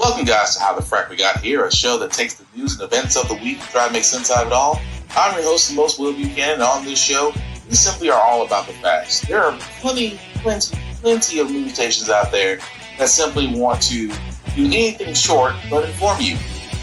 Welcome, guys, to How the Frack We Got Here, a show that takes the news and events of the week and try to make sense out of it all. I'm your host, the most Will Buchanan, and on this show, we simply are all about the facts. There are plenty of news stations out there that simply want to do anything short but inform you.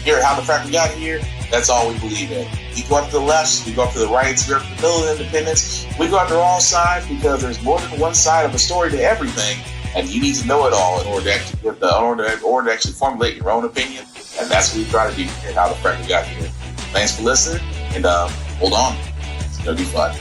Here at How the Frack We Got Here, that's all we believe in. We go up to the left, we go up to the right, we go up to the middle of independence, we go after all sides because there's more than one side of a story to everything. And you need to know it all in order to actually formulate your own opinion. And that's what we try to do here at How the Frack We Got Here. Thanks for listening, and hold on. It's going to be fun.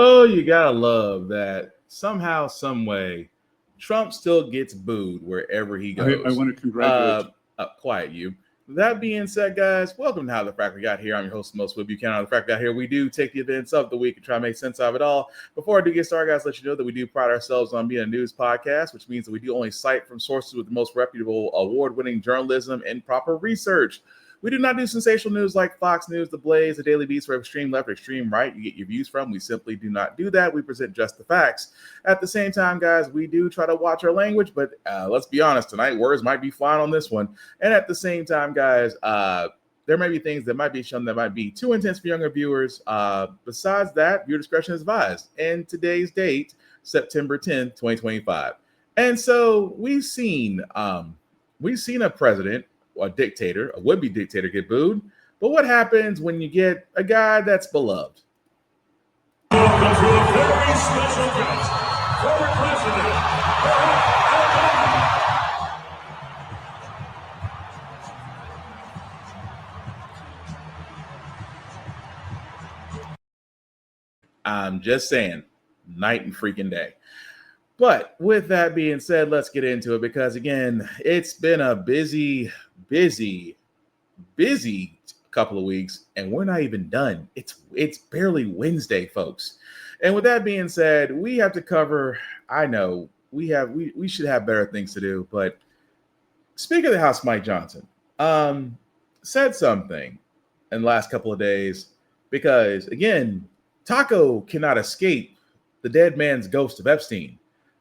Oh, you gotta love that somehow, some way, Trump still gets booed wherever he goes. I want to congratulate quiet you. That being said, guys, welcome to How the Frack We Got Here. I'm your host, most Will Buchanan. How the Frack We Got Here. We do take the events of the week and try to make sense of it all. Before I do get started, guys, let you know that we do pride ourselves on being a news podcast, which means that we do only cite from sources with the most reputable, award-winning journalism and proper research. We do not do sensational news like Fox News, The Blaze, The Daily Beast, or extreme left or extreme right you get your views from. We simply do not do that. We present just the facts. At the same time, guys, we do try to watch our language, but let's be honest, tonight words might be flying on this one. And at the same time, guys, there may be things that might be shown that might be too intense for younger viewers. Besides that, viewer discretion is advised. And today's date, September 10th, 2025. And so we've seen a president, a dictator, a would-be dictator, get booed. But what happens when you get a guy that's beloved? Welcome to a very special guest, former President I'm just saying, night and freaking day. But with that being said, let's get into it because, again, it's been a busy couple of weeks, and we're not even done. It's barely Wednesday, folks. And with that being said, we have to cover, I know, we should have better things to do, but Speaker of the House, Mike Johnson, said something in the last couple of days because, again, Taco cannot escape the dead man's ghost of Epstein.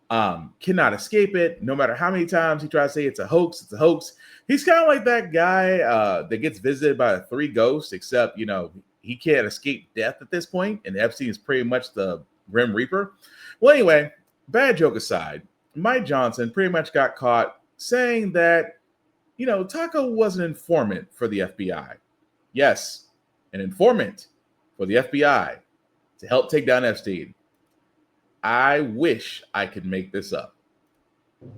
Cannot escape it. No matter how many times he tries to say it's a hoax, it's a hoax. He's kind of like that guy that gets visited by 3 ghosts, except, he can't escape death at this point, and Epstein is pretty much the Grim Reaper. Well, anyway, bad joke aside, Mike Johnson pretty much got caught saying that, Taco was an informant for the FBI. Yes, an informant for the FBI to help take down Epstein. I wish I could make this up.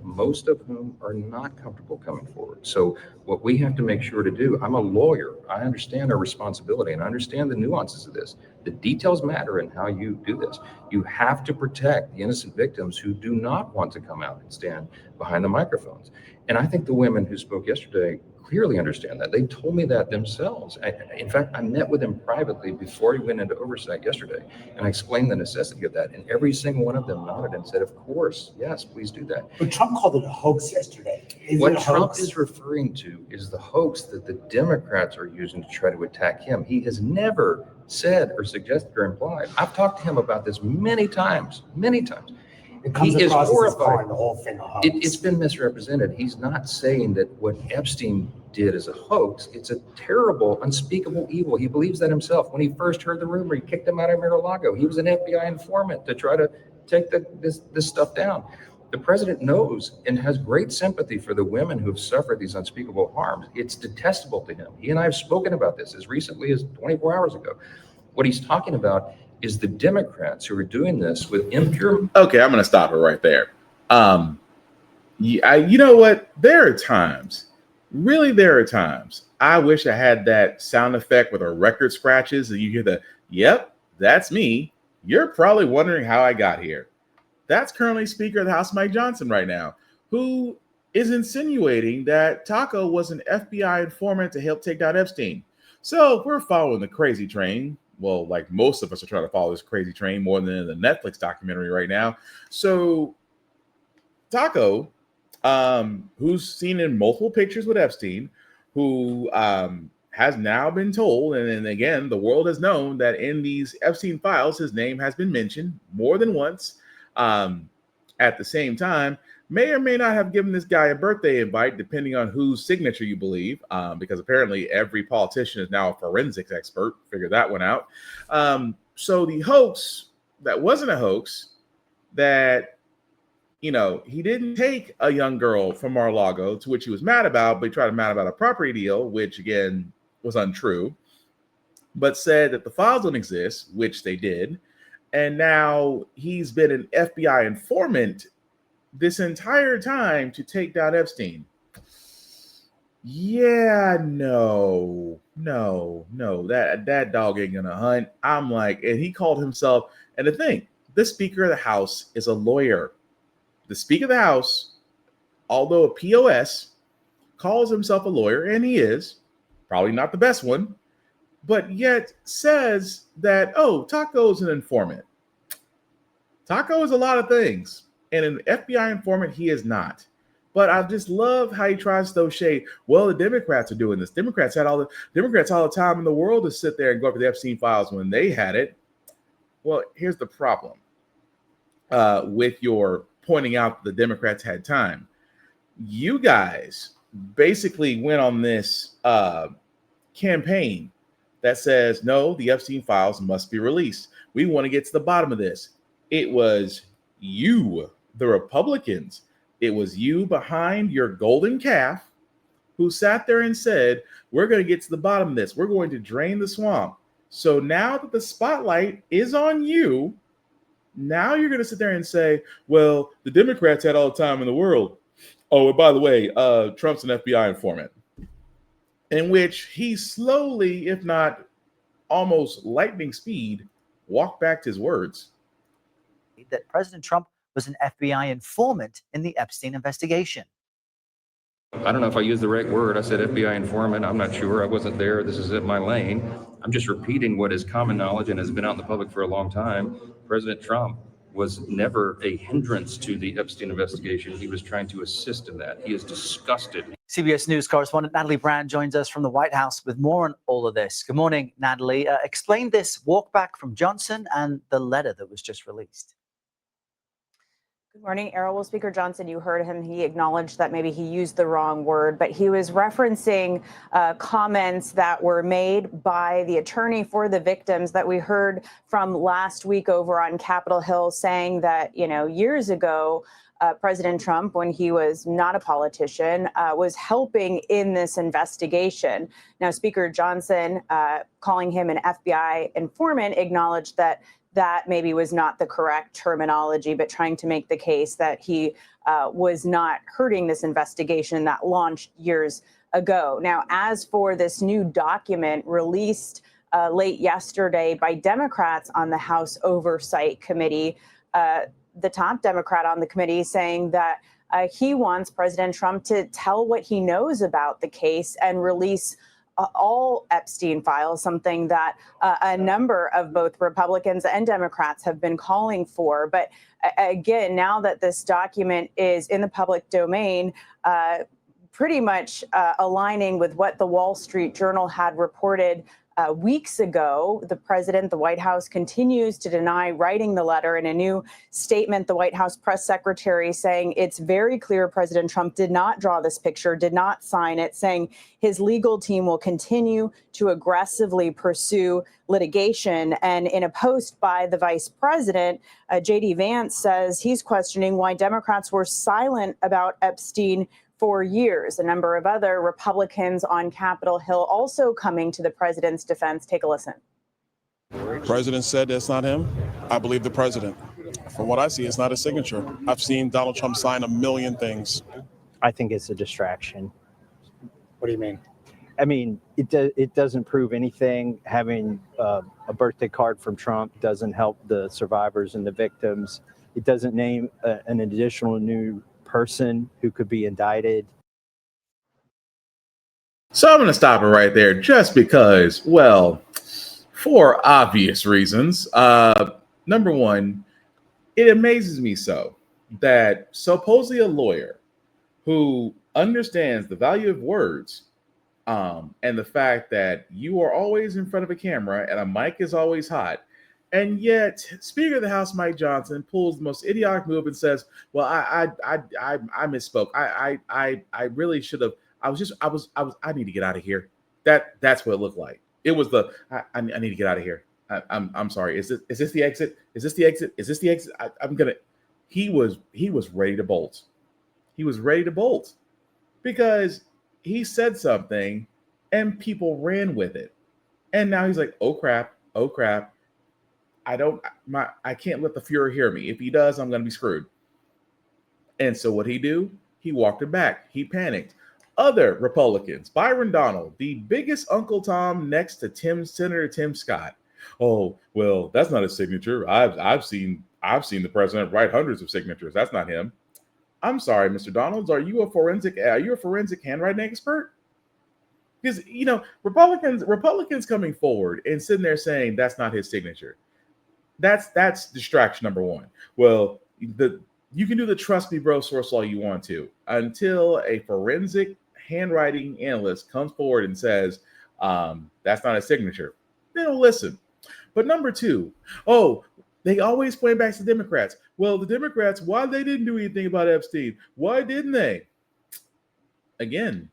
Most of whom are not comfortable coming forward. So what we have to make sure to do, I'm a lawyer. I understand our responsibility and I understand the nuances of this. The details matter in how you do this. You have to protect the innocent victims who do not want to come out and stand behind the microphones. And I think the women who spoke yesterday clearly understand that. They told me that themselves. In fact, I met with them privately before he went into oversight yesterday, and I explained the necessity of that. And every single one of them nodded and said, of course, yes, please do that. But Trump called it a hoax yesterday. What Trump is referring to is the hoax that the Democrats are using to try to attack him. He has never said or suggested or implied. I've talked to him about this many times. It comes He is across as horrified. calling the whole thing a hoax. It's been misrepresented. He's not saying that what Epstein did is a hoax. It's a terrible, unspeakable evil. He believes that himself. When he first heard the rumor, he kicked him out of Mar-a-Lago. He was an FBI informant to try to take this stuff down. The president knows and has great sympathy for the women who have suffered these unspeakable harms. It's detestable to him. He and I have spoken about this as recently as 24 hours ago. What he's talking about is the Democrats who are doing this with impure. Okay, I'm going to stop it right there. You know what? There are times Really, there are times I wish I had that sound effect with a record scratches and you hear the, yep, that's me. You're probably wondering how I got here. That's currently Speaker of the House Mike Johnson right now, who is insinuating that Taco was an FBI informant to help take down Epstein. So if we're following the crazy train, well, like most of us are trying to follow this crazy train more than in the Netflix documentary right now. So Taco, who's seen in multiple pictures with Epstein, who has now been told, and again, the world has known that in these Epstein files, his name has been mentioned more than once. At the same time, may or may not have given this guy a birthday invite, depending on whose signature you believe, because apparently every politician is now a forensics expert. Figure that one out. So the hoax that wasn't a hoax, that he didn't take a young girl from Mar-a-Lago, to which he was mad about, but he tried to mad about a property deal, which again was untrue, but said that the files don't exist, which they did. And now he's been an FBI informant this entire time to take down Epstein. Yeah, no, that dog ain't gonna hunt. I'm like, and he called himself, and the thing, the Speaker of the House is a lawyer. The Speaker of the House, although a POS, calls himself a lawyer, and he is, probably not the best one, but yet says that, oh, Taco's an informant. Taco is a lot of things, and an FBI informant he is not. But I just love how he tries to throw shade. Well, the Democrats are doing this. Democrats all the time in the world to sit there and go over the Epstein files when they had it. Well, here's the problem with your pointing out the Democrats had time. You guys basically went on this campaign that says, no, the Epstein files must be released. We want to get to the bottom of this. It was you, the Republicans. It was you behind your golden calf who sat there and said, we're going to get to the bottom of this. We're going to drain the swamp. So now that the spotlight is on you, now you're going to sit there and say, well, the Democrats had all the time in the world. Oh, and by the way, Trump's an FBI informant. In which he slowly, if not almost lightning speed, walked back to his words. That President Trump was an FBI informant in the Epstein investigation. I don't know if I used the right word. I said FBI informant. I'm not sure. I wasn't there. This isn't my lane. I'm just repeating what is common knowledge and has been out in the public for a long time. President Trump was never a hindrance to the Epstein investigation. He was trying to assist in that. He is disgusted. CBS News correspondent Natalie Brand joins us from the White House with more on all of this. Good morning, Natalie. Explain this walk back from Johnson and the letter that was just released. Good morning, Errol. Well, Speaker Johnson, you heard him. He acknowledged that maybe he used the wrong word, but he was referencing comments that were made by the attorney for the victims that we heard from last week over on Capitol Hill, saying that, years ago, President Trump, when he was not a politician, was helping in this investigation. Now, Speaker Johnson, calling him an FBI informant, acknowledged that maybe was not the correct terminology, but trying to make the case that he was not hurting this investigation that launched years ago. Now, as for this new document released late yesterday by Democrats on the House Oversight Committee, the top Democrat on the committee saying that he wants President Trump to tell what he knows about the case and release all Epstein files, something that a number of both Republicans and Democrats have been calling for. But again, now that this document is in the public domain, pretty much aligning with what the Wall Street Journal had reported weeks ago, the White House continues to deny writing the letter. In a new statement, the White House press secretary saying it's very clear President Trump did not draw this picture, did not sign it, saying his legal team will continue to aggressively pursue litigation. And in a post by the vice president, J.D. Vance says he's questioning why Democrats were silent about Epstein for years. A number of other Republicans on Capitol Hill also coming to the president's defense. Take a listen. President said that's not him. I believe the president. From what I see, it's not a signature. I've seen Donald Trump sign a million things. I think it's a distraction. What do you mean? I mean, it doesn't prove anything. Having a birthday card from Trump doesn't help the survivors and the victims. It doesn't name an additional new person who could be indicted. So I'm going to stop it right there just because, well, for obvious reasons. Number one, it amazes me so that supposedly a lawyer who understands the value of words and the fact that you are always in front of a camera and a mic is always hot. And yet, Speaker of the House Mike Johnson pulls the most idiotic move and says, "Well, I misspoke. I really should have. I need to get out of here." That's what it looked like. It was I need to get out of here. I'm sorry. Is this the exit? Is this the exit? Is this the exit? I'm gonna. He was ready to bolt. He was ready to bolt because he said something and people ran with it. And now he's like, oh crap. I can't let the Fuhrer hear me. If he does, I'm going to be screwed. And so what he do? He walked it back. He panicked. Other Republicans, Byron Donald, the biggest Uncle Tom next to Senator Tim Scott. Oh, well, that's not a signature. I've seen the president write hundreds of signatures. That's not him. I'm sorry, Mr. Donalds. Are you a forensic handwriting expert? Because Republicans coming forward and sitting there saying that's not his signature. That's distraction number one. Well, you can do the trust me bro source all you want to until a forensic handwriting analyst comes forward and says that's not a signature. They don't listen. But number two, they always point back to the Democrats. Well, the Democrats, why they didn't do anything about Epstein? Why didn't they? Again,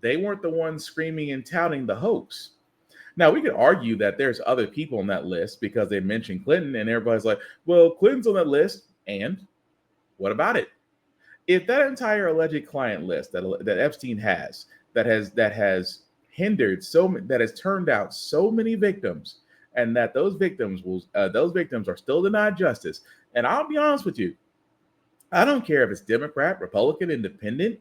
they weren't the ones screaming and touting the hoax. Now, we could argue that there's other people on that list because they mentioned Clinton, and everybody's like, well, Clinton's on that list, and what about it? If that entire alleged client list that Epstein has, that has turned out so many victims, and that those victims are still denied justice. And I'll be honest with you, I don't care if it's Democrat, Republican, Independent.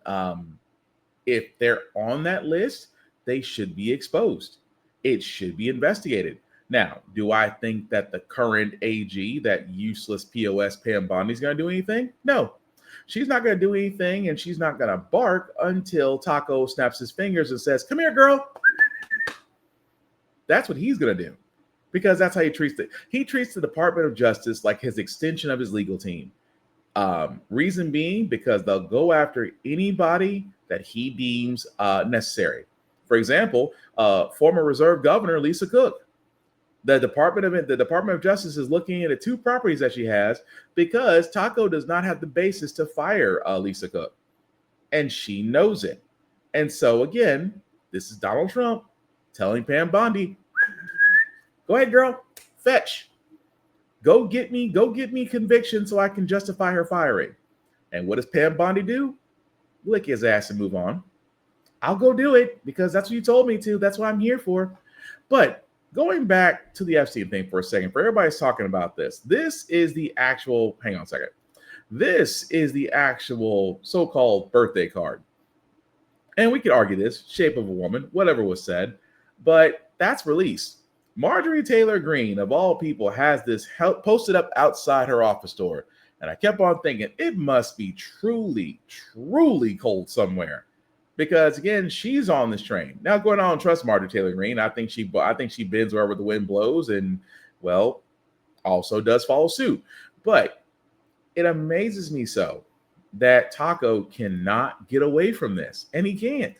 If they're on that list, they should be exposed. It should be investigated. Now, do I think that the current AG, that useless POS Pam Bondi, is going to do anything? No, she's not going to do anything, and she's not going to bark until Taco snaps his fingers and says, "Come here, girl." That's what he's going to do, because that's how he treats it. He treats the Department of Justice like his extension of his legal team. Reason being, because they'll go after anybody that he deems necessary. For example, former Reserve Governor Lisa Cook. The Department of Justice is looking into 2 properties that she has because Taco does not have the basis to fire Lisa Cook, and she knows it. And so again, this is Donald Trump telling Pam Bondi, "Go ahead, girl, fetch. Go get me conviction so I can justify her firing." And what does Pam Bondi do? Lick his ass and move on. I'll go do it because that's what you told me to. That's what I'm here for. But going back to the Epstein thing for a second, for everybody's talking about this, this is the actual, hang on a second. This is the actual so-called birthday card. And we could argue this, shape of a woman, whatever was said, but that's released. Marjorie Taylor Greene, of all people, has this posted up outside her office door. And I kept on thinking, it must be truly, truly cold somewhere. Because again, she's on this train. Now, going on, trust Marjorie Taylor Greene. I think she bends wherever the wind blows, and well, also does follow suit. But it amazes me so that Taco cannot get away from this, and he can't.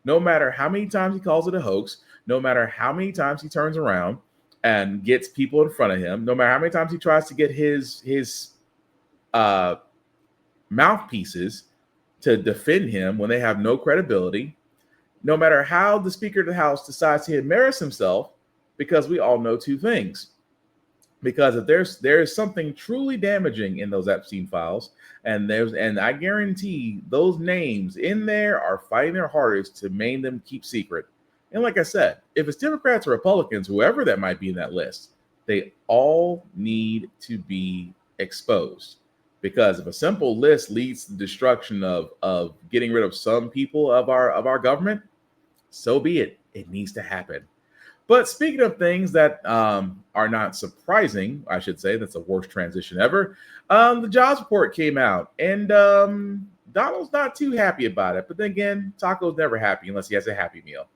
No matter how many times he calls it a hoax, no matter how many times he turns around and gets people in front of him, no matter how many times he tries to get his mouthpieces to defend him when they have no credibility, no matter how the Speaker of the House decides to embarrass himself, because we all know 2 things. Because if there's something truly damaging in those Epstein files, and I guarantee those names in there are fighting their hardest to make them keep secret. And like I said, if it's Democrats or Republicans, whoever that might be in that list, they all need to be exposed. Because if a simple list leads to the destruction of getting rid of some people of our government, So be it. It needs to happen. But speaking of things that are not surprising, I should say, that's the worst transition ever. The jobs report came out, and Donald's not too happy about it. But then again, Taco's never happy unless he has a Happy Meal.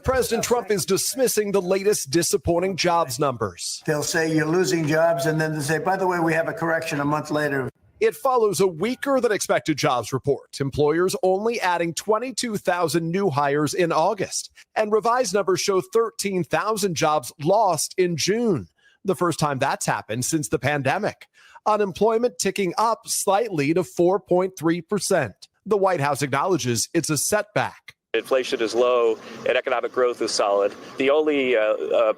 President Trump is dismissing the latest disappointing jobs numbers. They'll say you're losing jobs, and then they say, by the way, we have a correction a month later. It follows a weaker than expected jobs report. Employers only adding 22,000 new hires in August. And revised numbers show 13,000 jobs lost in June. The first time that's happened since the pandemic. Unemployment ticking up slightly to 4.3%. The White House acknowledges it's a setback. Inflation is low and economic growth is solid. The only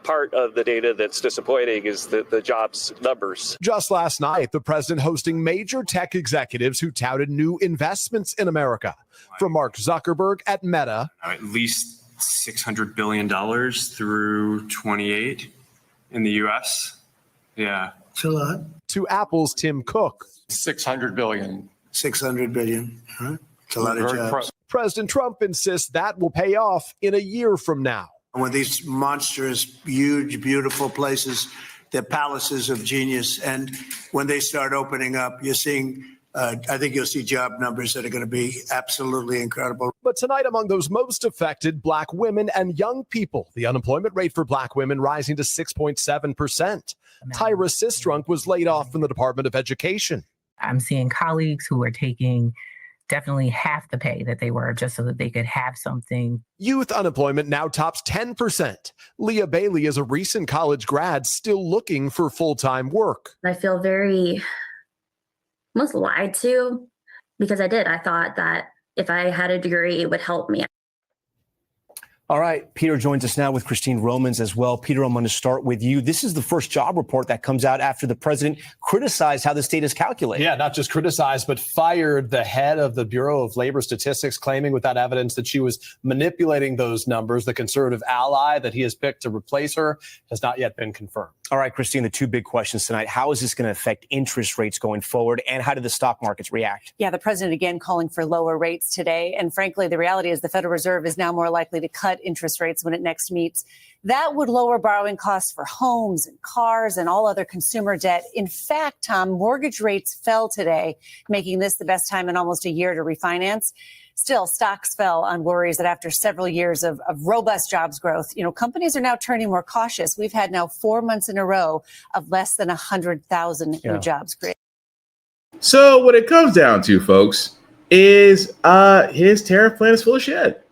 part of the data that's disappointing is the jobs numbers. Just last night, the president hosting major tech executives who touted new investments in America. From Mark Zuckerberg at Meta. At least $600 billion through 28 in the U.S. Yeah. It's a lot. To Apple's Tim Cook. 600 billion. 600 billion. Huh? It's a lot of jobs. President Trump insists that will pay off in a year from now. When these monstrous, huge, beautiful places, they're palaces of genius. And when they start opening up, you're seeing, I think you'll see job numbers that are going to be absolutely incredible. But tonight, among those most affected, Black women and young people, the unemployment rate for Black women rising to 6.7%. Tyra Sistrunk was laid off from the Department of Education. I'm seeing colleagues who are taking definitely half the pay that they were just so that they could have something. Youth unemployment now tops 10%. Leah Bailey is a recent college grad still looking for full-time work. I feel very almost lied to because I did. I thought that if I had a degree, it would help me. All right, Peter joins us now with Christine Romans as well. Peter, I'm going to start with you. This is the first job report that comes out after the president criticized how the state is calculated. Yeah, not just criticized, but fired the head of the Bureau of Labor Statistics, claiming without evidence that she was manipulating those numbers. The conservative ally that he has picked to replace her has not yet been confirmed. All right, Christine, the two big questions tonight. How is this going to affect interest rates going forward, and how do the stock markets react? Yeah, the president again calling for lower rates today. And frankly, the reality is the Federal Reserve is now more likely to cut interest rates when it next meets. That would lower borrowing costs for homes and cars and all other consumer debt. In fact, Tom, mortgage rates fell today, making this the best time in almost a year to refinance. Still, stocks fell on worries that after several years of robust jobs growth, companies are now turning more cautious. We've had now 4 months in a row of less than 100,000 new jobs created. So what it comes down to, folks, is his tariff plan is full of shit.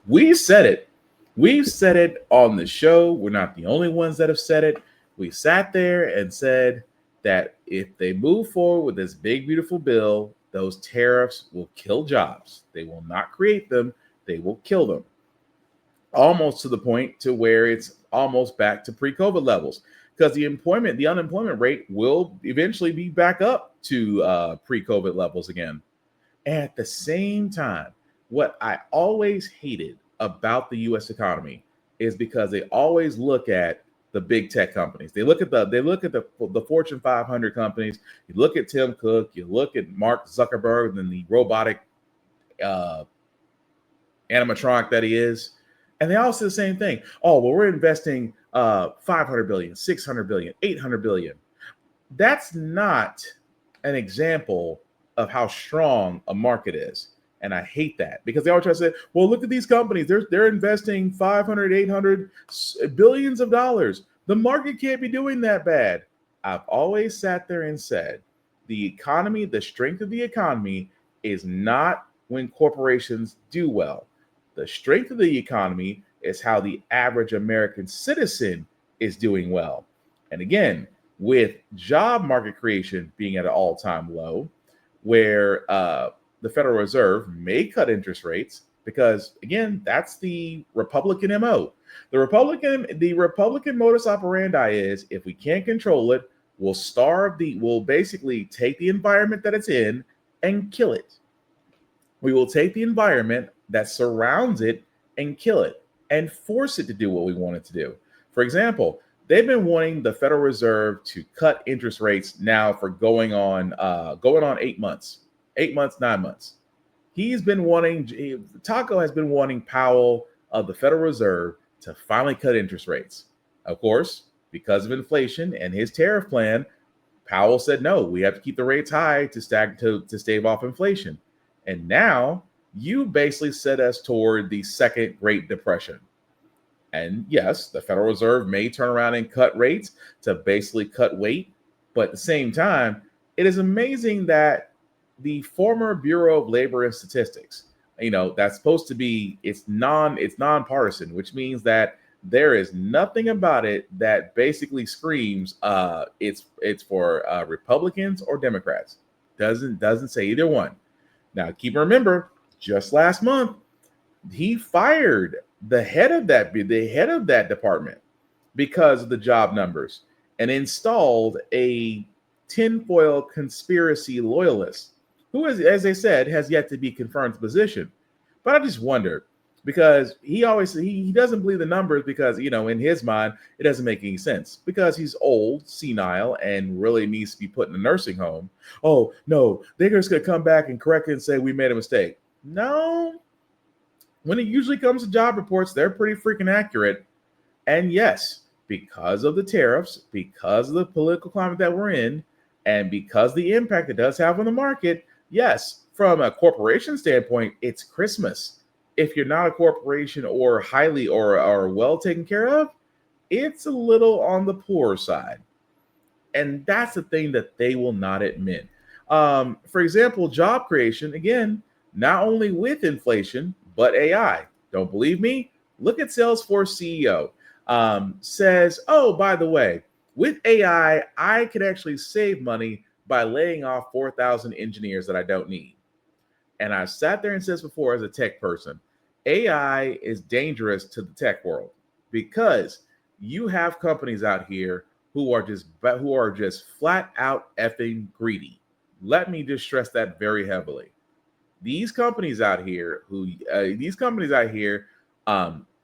We said it. We've said it on the show. We're not the only ones that have said it. We sat there and said that if they move forward with this big, beautiful bill, those tariffs will kill jobs. They will not create them. They will kill them. Almost to the point to where it's almost back to pre-COVID levels, because the unemployment rate will eventually be back up to pre-COVID levels again. At the same time, what I always hated about the U.S. economy is because they always look at the big tech companies. They look at the Fortune 500 companies. You look at Tim Cook, you look at Mark Zuckerberg and the robotic animatronic that he is, and they all say the same thing. Oh, well, we're investing 500 billion, 600 billion, 800 billion. That's not an example of how strong a market is. And I hate that, because they always try to say, well, look at these companies. They're investing 500, 800 billions of dollars. The market can't be doing that bad. I've always sat there and said, the economy, the strength of the economy is not when corporations do well. The strength of the economy is how the average American citizen is doing well. And again, with job market creation being at an all-time low, where the Federal Reserve may cut interest rates, because again, that's the Republican MO. The Republican modus operandi is, if we can't control it, we'll basically take the environment that it's in and kill it. We will take the environment that surrounds it and kill it and force it to do what we want it to do. For example, they've been wanting the Federal Reserve to cut interest rates now for going on 8 months. 8 months, 9 months. Taco has been wanting Powell of the Federal Reserve to finally cut interest rates. Of course, because of inflation and his tariff plan, Powell said, no, we have to keep the rates high to stave off inflation. And now you basically set us toward the second Great Depression. And yes, the Federal Reserve may turn around and cut rates to basically cut weight. But at the same time, it is amazing that the former Bureau of Labor and Statistics, that's supposed to be, it's nonpartisan, which means that there is nothing about it that basically screams it's for Republicans or Democrats. Doesn't say either one. Now, remember, just last month, he fired the head of that department because of the job numbers and installed a tinfoil conspiracy loyalist who, as they said, has yet to be confirmed to position. But I just wonder, because he doesn't believe the numbers because, in his mind, it doesn't make any sense because he's old, senile, and really needs to be put in a nursing home. Oh, no, they're just going to come back and correct it and say we made a mistake. No. When it usually comes to job reports, they're pretty freaking accurate. And yes, because of the tariffs, because of the political climate that we're in, and because the impact it does have on the market, yes, from a corporation standpoint, it's Christmas. If you're not a corporation or highly or well taken care of, it's a little on the poor side. And that's the thing that they will not admit. For example, job creation, again, not only with inflation, but AI. Don't believe me? Look at Salesforce CEO. Says, oh, by the way, with AI, I could actually save money by laying off 4,000 engineers that I don't need. And I've sat there and said before as a tech person, AI is dangerous to the tech world because you have companies out here who are just flat out effing greedy. Let me just stress that very heavily. These companies out here,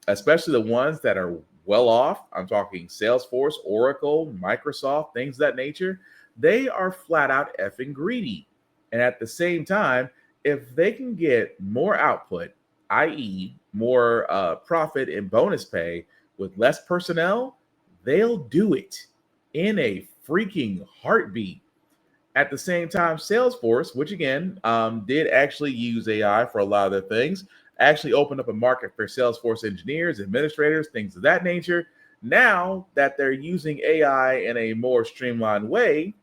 especially the ones that are well off, I'm talking Salesforce, Oracle, Microsoft, things of that nature, they are flat out effing greedy. And at the same time, if they can get more output, i.e. more profit and bonus pay with less personnel, they'll do it in a freaking heartbeat. At the same time, Salesforce, which again did actually use AI for a lot of their things, actually opened up a market for Salesforce engineers, administrators, things of that nature. Now that they're using AI in a more streamlined way,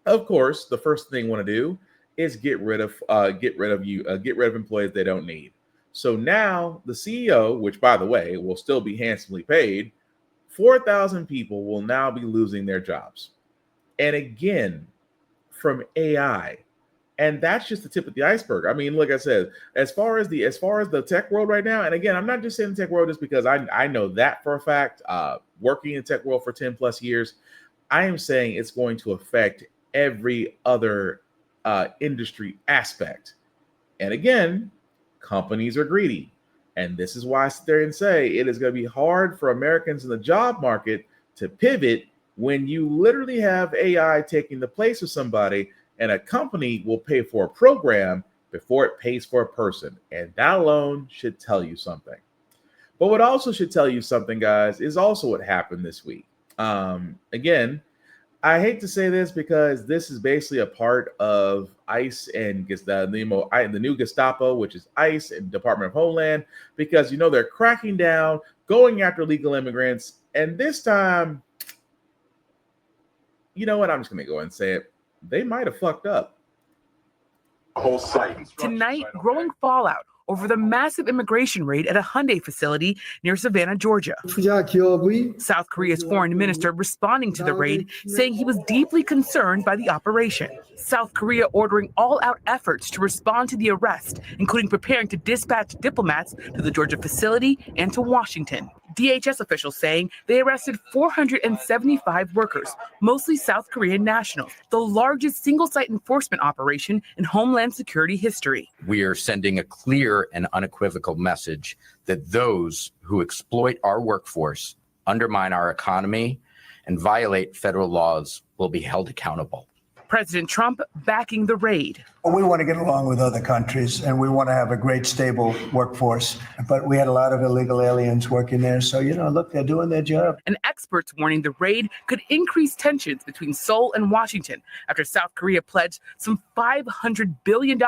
of course, the first thing they want to do is get rid of employees they don't need. So now the CEO, which by the way will still be handsomely paid, 4,000 people will now be losing their jobs. And again, from AI. And that's just the tip of the iceberg. I mean, like I said, as far as the tech world right now, and again, I'm not just saying the tech world just because I know that for a fact, working in the tech world for 10 plus years, I am saying it's going to affect every other industry aspect. And again, companies are greedy. And this is why I sit there and say it is going to be hard for Americans in the job market to pivot when you literally have AI taking the place of somebody, and a company will pay for a program before it pays for a person. And that alone should tell you something. But what also should tell you something, guys, is also what happened this week. Again, I hate to say this because this is basically a part of ICE and the new Gestapo, which is ICE and Department of Homeland, because, they're cracking down, going after illegal immigrants. And this time, you know what? I'm just going to go ahead and say it. They might have fucked up. Whole site. Tonight, growing fallout over the massive immigration raid at a Hyundai facility near Savannah, Georgia. South Korea's foreign minister responding to the raid, saying he was deeply concerned by the operation. South Korea ordering all-out efforts to respond to the arrest, including preparing to dispatch diplomats to the Georgia facility and to Washington. DHS officials saying they arrested 475 workers, mostly South Korean nationals, the largest single-site enforcement operation in Homeland Security history. We are sending a clear and unequivocal message that those who exploit our workforce, undermine our economy, and violate federal laws will be held accountable. President Trump backing the raid. We want to get along with other countries and we want to have a great, stable workforce. But we had a lot of illegal aliens working there. So, look, they're doing their job. And experts warning the raid could increase tensions between Seoul and Washington after South Korea pledged some $500 billion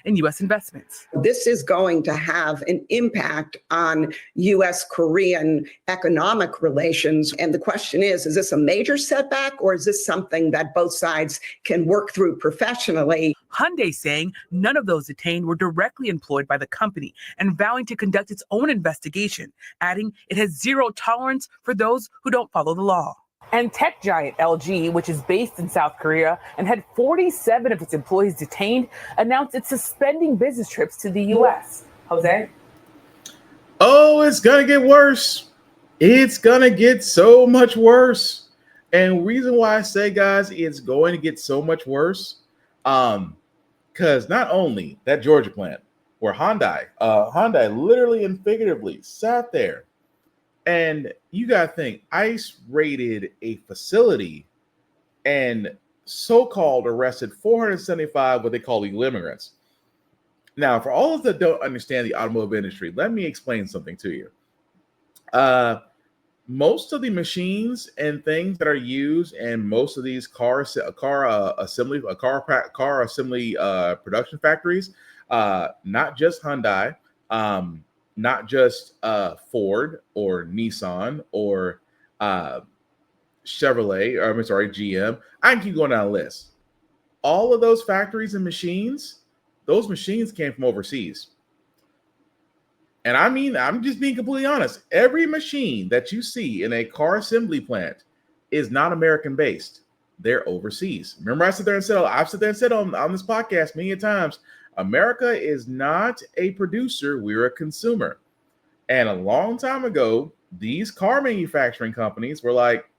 in U.S. investments. This is going to have an impact on U.S.-Korean economic relations. And the question is this a major setback or is this something that both sides can work through professionally? Hyundai saying none of those detained were directly employed by the company and vowing to conduct its own investigation, adding it has zero tolerance for those who don't follow the law. And tech giant LG, which is based in South Korea and had 47 of its employees detained, announced it's suspending business trips to the U.S. Jose? Oh, it's going to get worse. It's going to get so much worse. And reason why I say, guys, it's going to get so much worse, because not only that Georgia plant where Hyundai literally and figuratively sat there, and you got to think ICE raided a facility and so-called arrested 475 what they call illegal immigrants. Now, for all of us that don't understand the automotive industry, let me explain something to you. Most of the machines and things that are used in most of these car assembly production factories, not just Hyundai, not just Ford or Nissan or Chevrolet, or I'm sorry, GM. I can keep going down the list. All of those factories and machines, those machines came from overseas. And I mean, I'm just being completely honest. Every machine that you see in a car assembly plant is not American based. They're overseas. Remember, I've said there and said on this podcast many times, America is not a producer, we're a consumer. And a long time ago, these car manufacturing companies were like,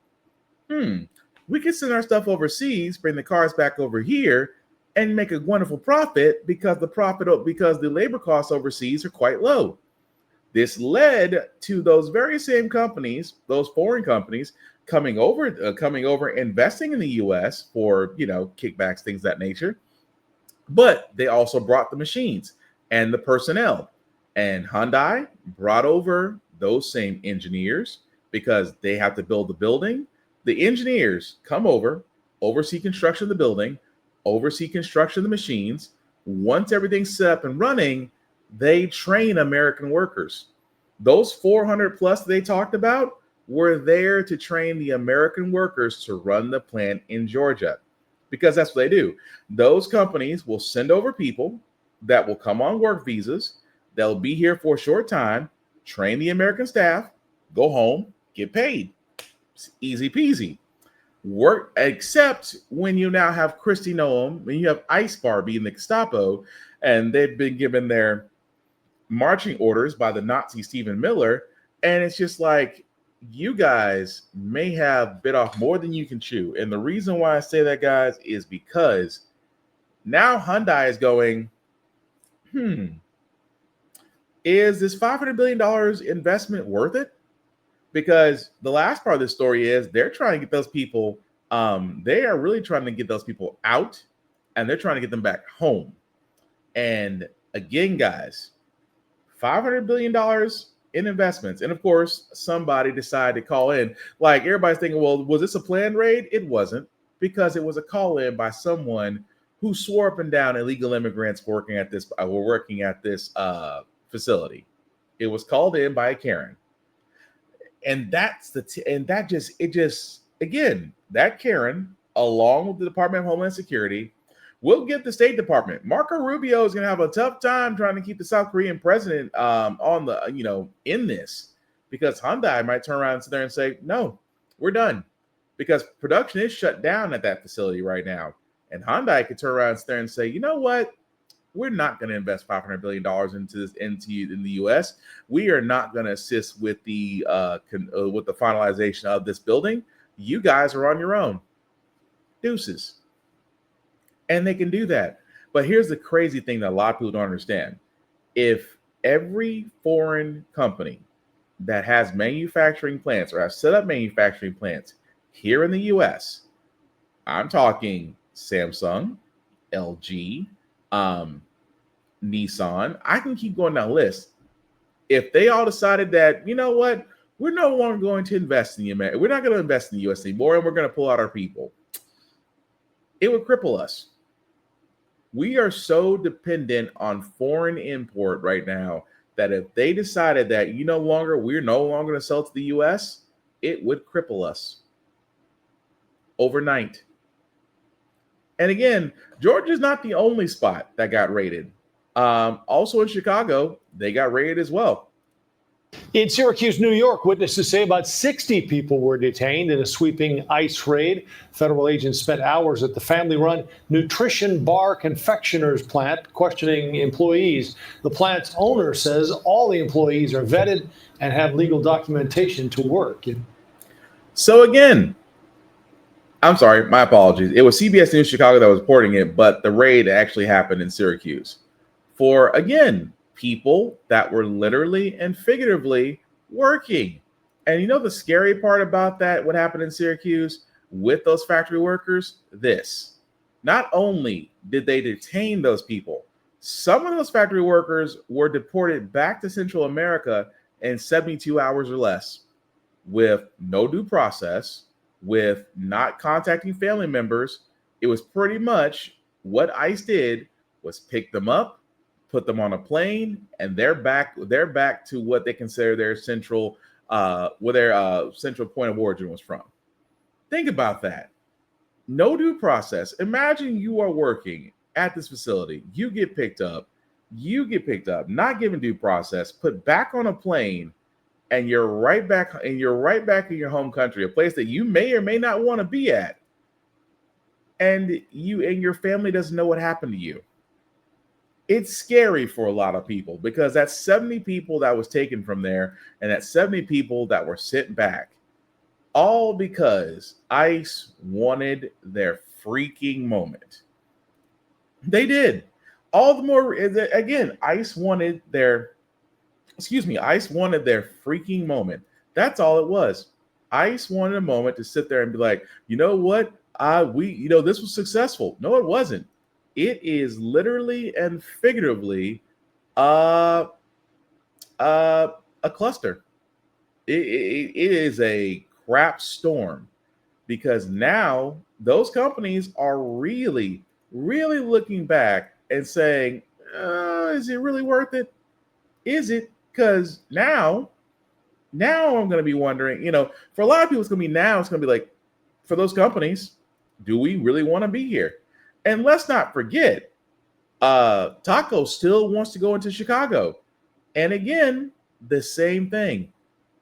we can send our stuff overseas, bring the cars back over here, and make a wonderful profit because the labor costs overseas are quite low. This led to those very same companies, those foreign companies, coming over, investing in the U.S. for kickbacks, things of that nature. But they also brought the machines and the personnel. And Hyundai brought over those same engineers because they have to build the building. The engineers come over, oversee construction of the building, oversee construction of the machines. Once everything's set up and running, they train American workers. Those 400 plus they talked about were there to train the American workers to run the plant in Georgia, because that's what they do. Those companies will send over people that will come on work visas. They'll be here for a short time, train the American staff, go home, get paid. It's easy peasy. Work, except when you now have Kristi Noem, when you have Ice Barbie and the Gestapo, and they've been given their marching orders by the Nazi Stephen Miller, and it's just like, you guys may have bit off more than you can chew. And the reason why I say that, guys, is because now Hyundai is going, is this $500 billion investment worth it? Because the last part of the story is they're trying to get those people, they are really trying to get those people out, and they're trying to get them back home. And again, guys, $500 billion in investments. And of course, somebody decided to call in. Like, everybody's thinking, well, was this a planned raid? It wasn't, because it was a call in by someone who swore up and down illegal immigrants working at this facility. It was called in by a Karen. And that's that Karen, along with the Department of Homeland Security, will give the State Department. Marco Rubio is going to have a tough time trying to keep the South Korean president in this, because Hyundai might turn around and sit there and say, no, we're done, because production is shut down at that facility right now. And Hyundai could turn around and sit there and say, you know what? We're not going to invest $500 billion in the U.S. We are not going to assist with the finalization of this building. You guys are on your own. Deuces. And they can do that. But here's the crazy thing that a lot of people don't understand. If every foreign company that has manufacturing plants or has set up manufacturing plants here in the U.S., I'm talking Samsung, LG, Nissan. I can keep going down the list. If they all decided that, you know what, we're no longer going to invest in the America, we're not going to invest in the U.S. anymore, and we're going to pull out our people, it would cripple us. We are so dependent on foreign import right now that if they decided that we're no longer going to sell to the U.S., it would cripple us overnight. And again, Georgia's not the only spot that got raided. Also in Chicago, they got raided as well. In Syracuse, New York, witnesses say about 60 people were detained in a sweeping ICE raid. Federal agents spent hours at the family-run Nutrition Bar Confectioners plant questioning employees. The plant's owner says all the employees are vetted and have legal documentation to work. So again, I'm sorry, my apologies. It was CBS News Chicago that was reporting it, but the raid actually happened in Syracuse. For, again, people that were literally and figuratively working. And you know the scary part about that, what happened in Syracuse with those factory workers? This. Not only did they detain those people, some of those factory workers were deported back to Central America in 72 hours or less with no due process, with not contacting family members. It was pretty much what ICE did was pick them up, put them on a plane, and they're back to what they consider their central where their central point of origin was from. Think about that. No due process. Imagine you are working at this facility, you get picked up, not given due process, put back on a plane, and you're right back in your home country, a place that you may or may not want to be at, and you and your family doesn't know what happened to you. It's scary for a lot of people because that's 70 people that was taken from there, and that's 70 people that were sent back, all because ICE wanted their freaking moment. They did. All the more, again, ICE wanted their freaking moment. That's all it was. ICE wanted a moment to sit there and be like, you know what? This was successful. No, it wasn't. It is literally and figuratively a cluster. It is a crap storm because now those companies are really, really looking back and saying, is it really worth it? Is it? Because now I'm going to be wondering, for a lot of people, it's going to be like, for those companies, do we really want to be here? And let's not forget, Taco still wants to go into Chicago. And again, the same thing.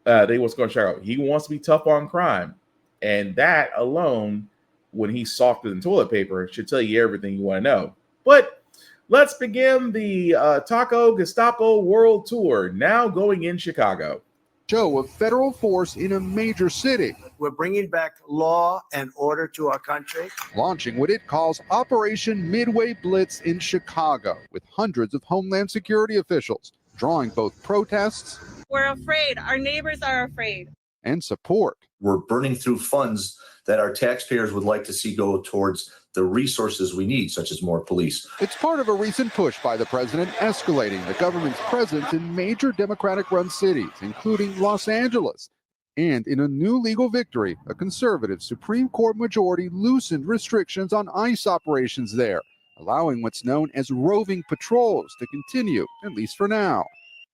They want to go to Chicago. He wants to be tough on crime. And that alone, when he's softer than toilet paper, should tell you everything you want to know. But let's begin the Taco Gestapo World Tour, now going in Chicago. Show of federal force in a major city. We're bringing back law and order to our country. Launching what it calls Operation Midway Blitz in Chicago, with hundreds of Homeland Security officials, drawing both protests. We're afraid. Our neighbors are afraid. And support. We're burning through funds that our taxpayers would like to see go towards the resources we need, such as more police. It's part of a recent push by the president escalating the government's presence in major Democratic-run cities, including Los Angeles. And in a new legal victory, a conservative Supreme Court majority loosened restrictions on ICE operations there, allowing what's known as roving patrols to continue, at least for now.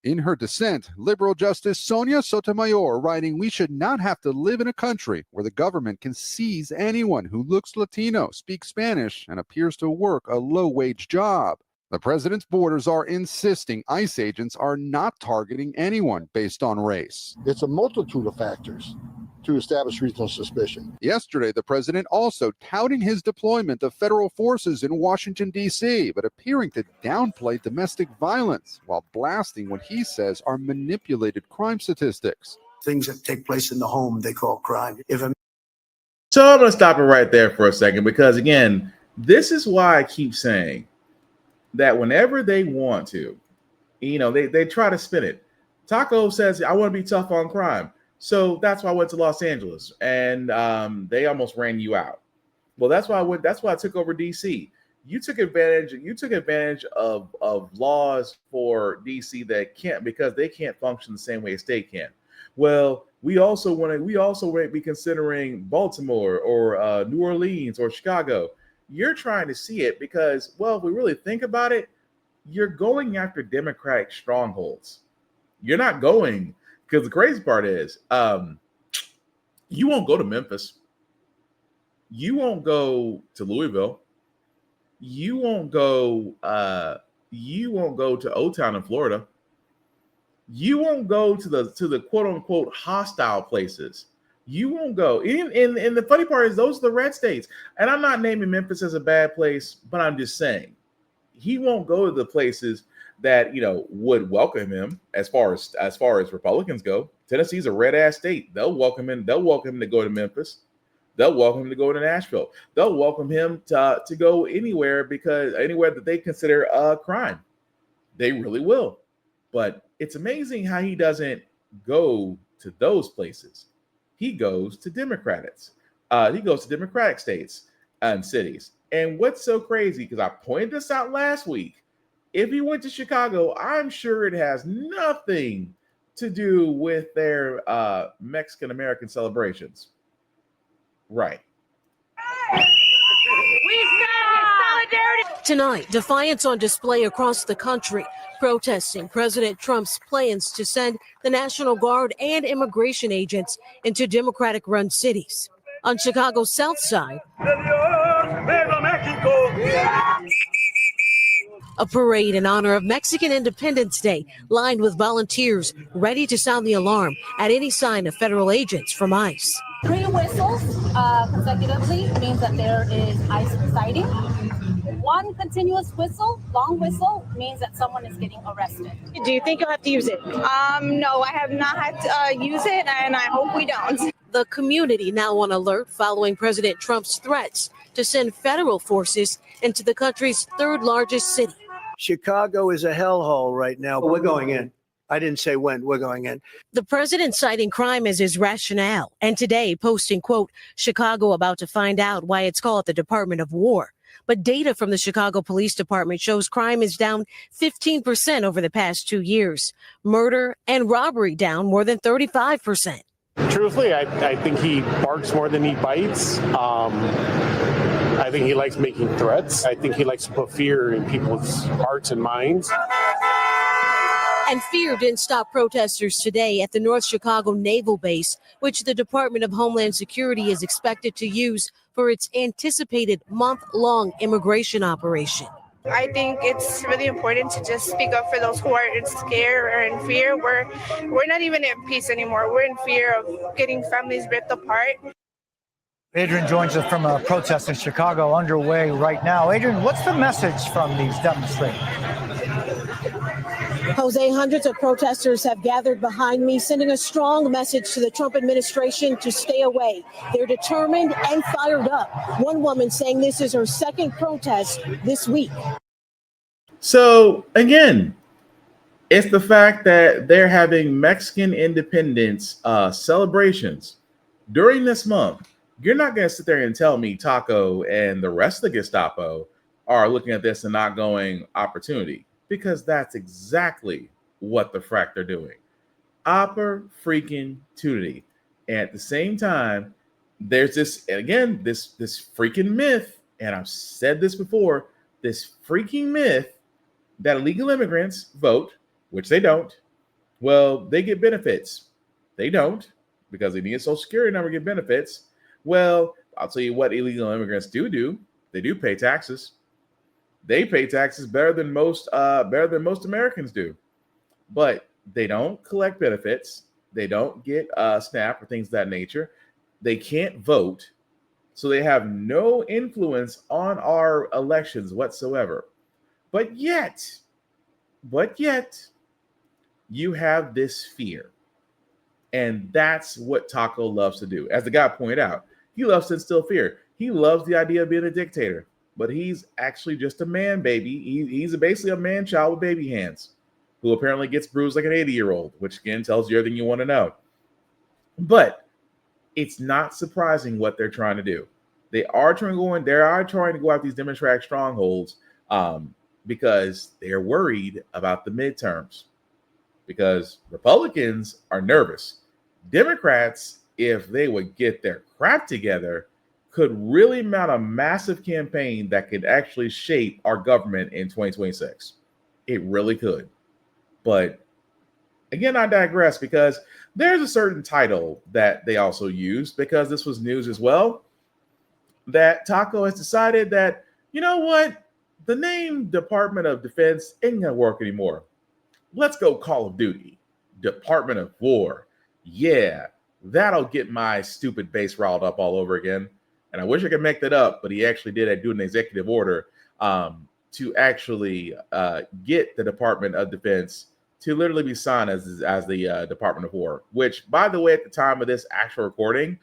In her dissent, liberal Justice Sonia Sotomayor writing, "We should not have to live in a country where the government can seize anyone who looks Latino, speaks Spanish, and appears to work a low-wage job." The president's borders are insisting ICE agents are not targeting anyone based on race. It's a multitude of factors to establish reasonable suspicion. Yesterday, the president also touting his deployment of federal forces in Washington, D.C., but appearing to downplay domestic violence while blasting what he says are manipulated crime statistics. Things that take place in the home, they call crime. So I'm going to stop it right there for a second because, again, this is why I keep saying that whenever they want to, they try to spin it. Taco says, I want to be tough on crime. So that's why I went to Los Angeles, and they almost ran you out. Well, that's why I took over DC. You took advantage of laws for DC that can't, because they can't function the same way a state can. Well, we also want to be considering Baltimore or New Orleans or Chicago. You're trying to see it because, well, if we really think about it, you're going after Democratic strongholds. You're not going, because the crazy part is, you won't go to Memphis. You won't go to Louisville. You won't go to O-Town in Florida. You won't go to the quote unquote hostile places. You won't go. And the funny part is, those are the red states. And I'm not naming Memphis as a bad place, but I'm just saying he won't go to the places that, you know, would welcome him as far as Republicans go. Tennessee's a red ass state. They'll welcome him. They'll welcome him to go to Memphis. They'll welcome him to go to Nashville. They'll welcome him to go anywhere that they consider a crime. They really will. But it's amazing how he doesn't go to those places. He goes to Democrats. He goes to Democratic states and cities. And what's so crazy, because I pointed this out last week, if he went to Chicago, I'm sure it has nothing to do with their Mexican-American celebrations. Right. Tonight, defiance on display across the country, protesting President Trump's plans to send the National Guard and immigration agents into Democratic-run cities. On Chicago's South Side, a parade in honor of Mexican Independence Day, lined with volunteers ready to sound the alarm at any sign of federal agents from ICE. 3 whistles consecutively means that there is ICE sighting. 1 continuous whistle, long whistle, means that someone is getting arrested. Do you think you'll have to use it? No, I have not had to use it, and I hope we don't. The community now on alert following President Trump's threats to send federal forces into the country's 3rd largest city. Chicago is a hellhole right now. We're going in. I didn't say when. We're going in. The president citing crime as his rationale, and today posting, quote, Chicago about to find out why it's called the Department of War. But data from the Chicago Police Department shows crime is down 15% over the past 2 years. Murder and robbery down more than 35%. Truthfully, I think he barks more than he bites. I think he likes making threats. I think he likes to put fear in people's hearts and minds. And fear didn't stop protesters today at the North Chicago Naval Base, which the Department of Homeland Security is expected to use for its anticipated month-long immigration operation. I think it's really important to just speak up for those who are scared or in fear. We're not even in peace anymore. We're in fear of getting families ripped apart. Adrian joins us from a protest in Chicago underway right now. Adrian, what's the message from these demonstrators? Jose, hundreds of protesters have gathered behind me, sending a strong message to the Trump administration to stay away. They're determined and fired up. One woman saying this is her 2nd protest this week. So again, it's the fact that they're having Mexican independence celebrations during this month. You're not going to sit there and tell me Taco and the rest of the Gestapo are looking at this and not going opportunity, because that's exactly what the Frack are doing. Freaking-tunity. And at the same time, there's this freaking myth, and I've said this before, this freaking myth that illegal immigrants vote, which they don't. Well, they get benefits. They don't, because they need a social security number to get benefits. Well, I'll tell you what illegal immigrants do. They do pay taxes. They pay taxes better than most Americans do. But they don't collect benefits. They don't get SNAP or things of that nature. They can't vote. So they have no influence on our elections whatsoever. But yet, you have this fear. And that's what Taco loves to do. As the guy pointed out, he loves to instill fear. He loves the idea of being a dictator, but he's actually just a man baby. He's basically a man child with baby hands who apparently gets bruised like an 80-year-old, which again tells you everything you want to know. But it's not surprising what they're trying to do. They are trying to go out these Democratic strongholds because they're worried about the midterms. Because Republicans are nervous. Democrats, if they would get their crap together, could really mount a massive campaign that could actually shape our government in 2026. It really could. But again, I digress because there's a certain title that they also use, because this was news as well, that Taco has decided that, you know what, the name Department of Defense ain't gonna work anymore. Let's go Call of Duty, Department of War. Yeah, that'll get my stupid base riled up all over again. And I wish I could make that up, but he actually did do an executive order to actually get the Department of Defense to literally be signed as the Department of War, which, by the way, at the time of this actual recording,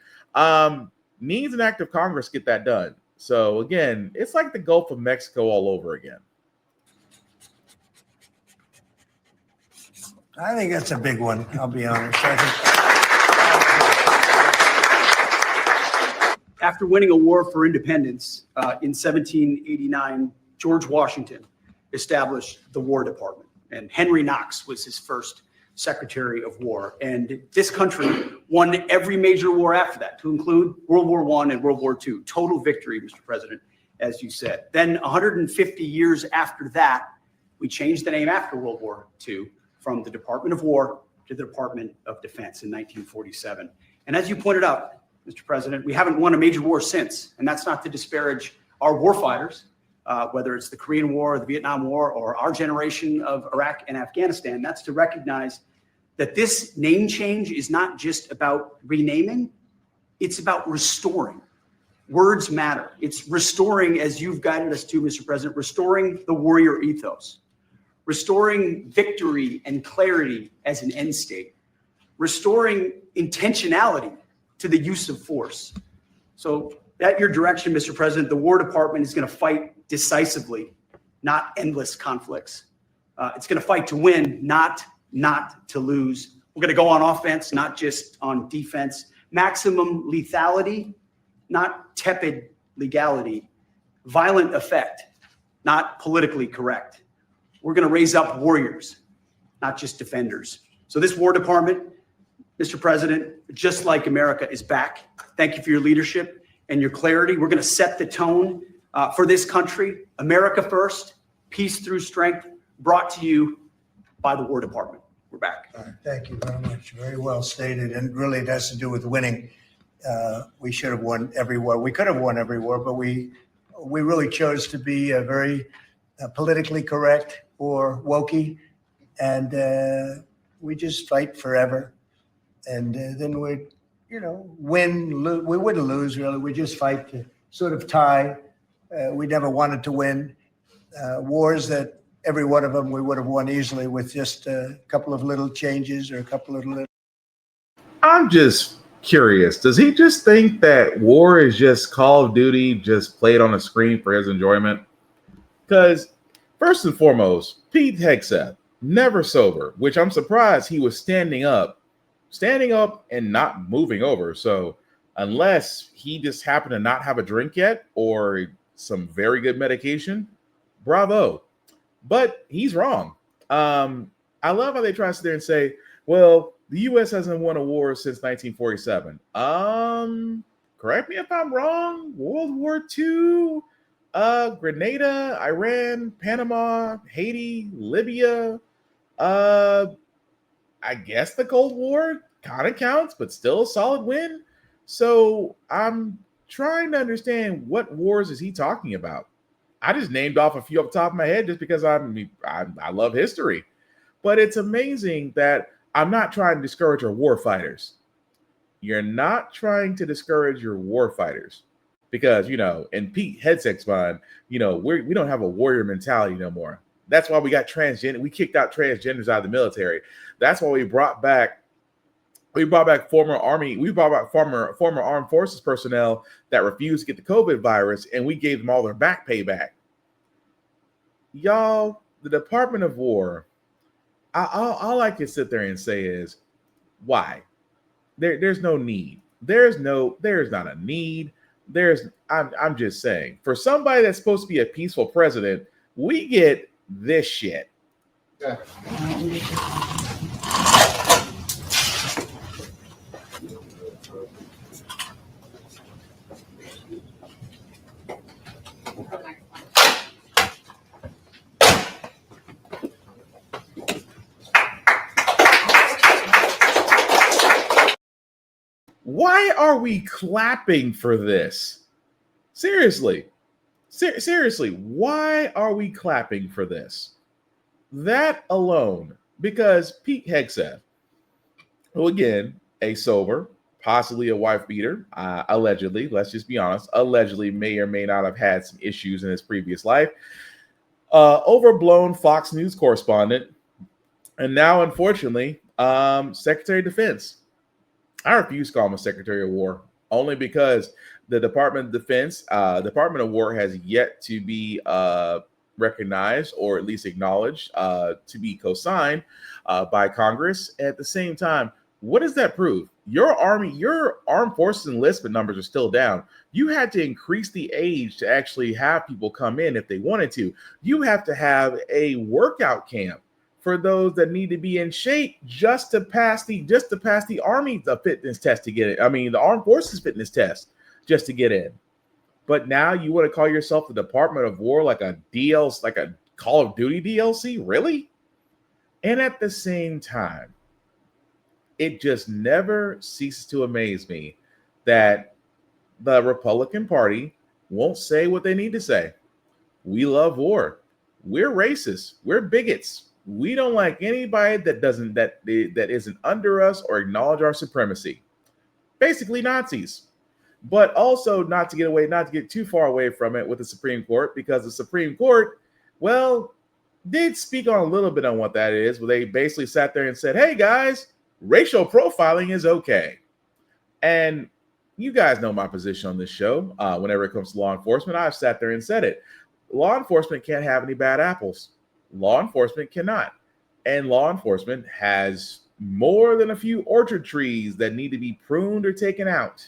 needs an act of Congress to get that done. So again, it's like the Gulf of Mexico all over again. I think that's a big one, I'll be honest. After winning a war for independence in 1789, George Washington established the War Department, and Henry Knox was his first Secretary of War. And this country won every major war after that, to include World War I and World War II. Total victory, Mr. President, as you said. Then 150 years after that, we changed the name after World War II from the Department of War to the Department of Defense in 1947. And as you pointed out, Mr. President, we haven't won a major war since. And that's not to disparage our warfighters, whether it's the Korean War, the Vietnam War, or our generation of Iraq and Afghanistan. That's to recognize that this name change is not just about renaming, it's about restoring. Words matter. It's restoring, as you've guided us to, Mr. President, restoring the warrior ethos, restoring victory and clarity as an end state, restoring intentionality to the use of force. So at your direction, Mr. President, the War Department is going to fight decisively, not endless conflicts. It's going to fight to win, not to lose. We're going to go on offense, not just on defense. Maximum lethality, not tepid legality. Violent effect, not politically correct. We're going to raise up warriors, not just defenders. So this War Department, Mr. President, just like America, is back. Thank you for your leadership and your clarity. We're going to set the tone for this country. America first, peace through strength, brought to you by the War Department. We're back. All right, thank you very much. Very well stated. And really it has to do with winning. We should have won every war. We could have won every war, but we really chose to be very politically correct or wokey. And we just fight forever. And then we'd, win, we wouldn't lose really. We just fight to sort of tie. We never wanted to win wars that every one of them we would have won easily with just a couple of little changes or a couple of little. I'm just curious. Does he just think that war is just Call of Duty, just played on a screen for his enjoyment? Because first and foremost, Pete Hegseth, never sober, which I'm surprised he was standing up and not moving over. So unless he just happened to not have a drink yet or some very good medication, bravo. But he's wrong. I love how they try to sit there and say, well, the U.S. hasn't won a war since 1947. Correct me if I'm wrong. World War II, Grenada, Iran, Panama, Haiti, Libya. I guess the Cold War kind of counts, but still a solid win. So I'm trying to understand, what wars is he talking about? I just named off a few off the top of my head just because I love history. But it's amazing that I'm not trying to discourage our war fighters. You're not trying to discourage your war fighters because, in Pete Hegseth's mind, we don't have a warrior mentality no more. That's why we got transgender. We kicked out transgenders out of the military. That's why we brought back former Army. We brought back former Armed Forces personnel that refused to get the COVID virus, and we gave them all their back pay back. Y'all, the Department of War, all I can sit there and say is, why? There's no need. There's not a need. I'm just saying, for somebody that's supposed to be a peaceful president, we get this shit. Yeah. Why are we clapping for this? Seriously. Seriously, why are we clapping for this? That alone, because Pete Hegseth, who again, a sober, possibly a wife beater, allegedly, let's just be honest, allegedly may or may not have had some issues in his previous life, overblown Fox News correspondent, and now, unfortunately, Secretary of Defense. I refuse to call him a Secretary of War, only because the Department of Defense, Department of War has yet to be recognized or at least acknowledged to be co-signed by Congress. At the same time, what does that prove? Your army, your armed forces enlistment numbers are still down. You had to increase the age to actually have people come in if they wanted to. You have to have a workout camp for those that need to be in shape just to pass the Army the fitness test to get it. I mean, the Armed Forces fitness test just to get in. But now you want to call yourself the Department of War, like a DLC, like a Call of Duty DLC? Really? And at the same time, it just never ceases to amaze me that the Republican Party won't say what they need to say. We love war. We're racist. We're bigots. We don't like anybody that isn't under us or acknowledge our supremacy. Basically Nazis. But also not to get too far away from it with the Supreme Court, because the Supreme Court, well, did speak on a little bit on what that is, where they basically sat there and said, hey guys, racial profiling is okay. And you guys know my position on this show. Whenever it comes to law enforcement, I've sat there and said it. Law enforcement can't have any bad apples. Law enforcement cannot. And law enforcement has more than a few orchard trees that need to be pruned or taken out.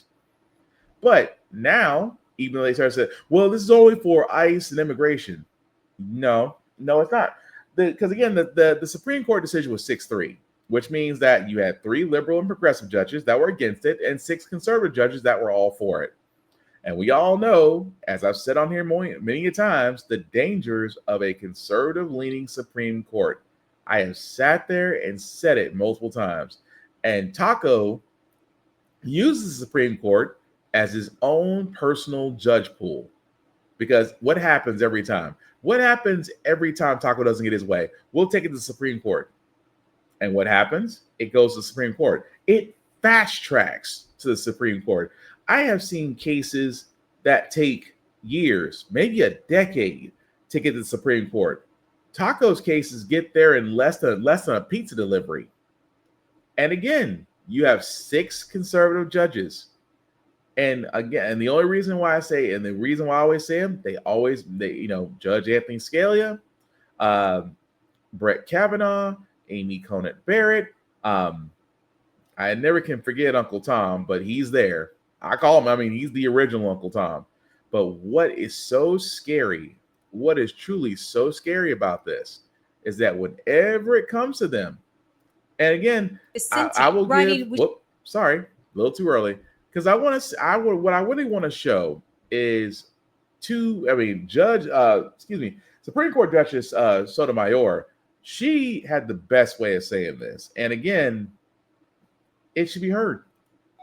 But now, even though they start to say, well, this is only for ICE and immigration. No, it's not. Because again, the Supreme Court decision was 6-3, which means that you had 3 liberal and progressive judges that were against it and 6 conservative judges that were all for it. And we all know, as I've said on here many times, the dangers of a conservative-leaning Supreme Court. I have sat there and said it multiple times. And Taco uses the Supreme Court as his own personal judge pool. Because what happens every time? What happens every time Taco doesn't get his way? We'll take it to the Supreme Court. And what happens? It goes to the Supreme Court. It fast tracks to the Supreme Court. I have seen cases that take years, maybe a decade, to get to the Supreme Court. Taco's cases get there in less than a pizza delivery. And again, you have 6 conservative judges. And again, and the only reason why I say, and the reason why I always say them, they Judge Anthony Scalia, Brett Kavanaugh, Amy Coney Barrett. I never can forget Uncle Tom, but he's there. I call him, he's the original Uncle Tom. But what is so scary, what is truly so scary about this is that whenever it comes to them, and again, I will give, sorry, a little too early, because what I really want to show is Supreme Court Justice Sotomayor, she had the best way of saying this. And again, it should be heard.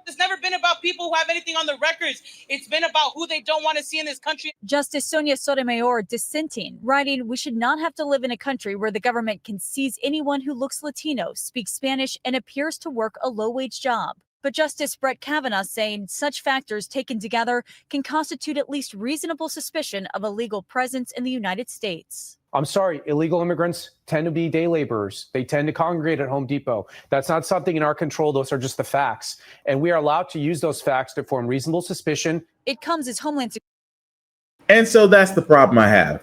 It's never been about people who have anything on the records. It's been about who they don't want to see in this country. Justice Sonia Sotomayor dissenting, writing, we should not have to live in a country where the government can seize anyone who looks Latino, speaks Spanish, and appears to work a low-wage job. But Justice Brett Kavanaugh saying such factors taken together can constitute at least reasonable suspicion of a legal presence in the United States. I'm sorry, illegal immigrants tend to be day laborers. They tend to congregate at Home Depot. That's not something in our control. Those are just the facts. And we are allowed to use those facts to form reasonable suspicion. It comes as Homeland Security. And so that's the problem I have,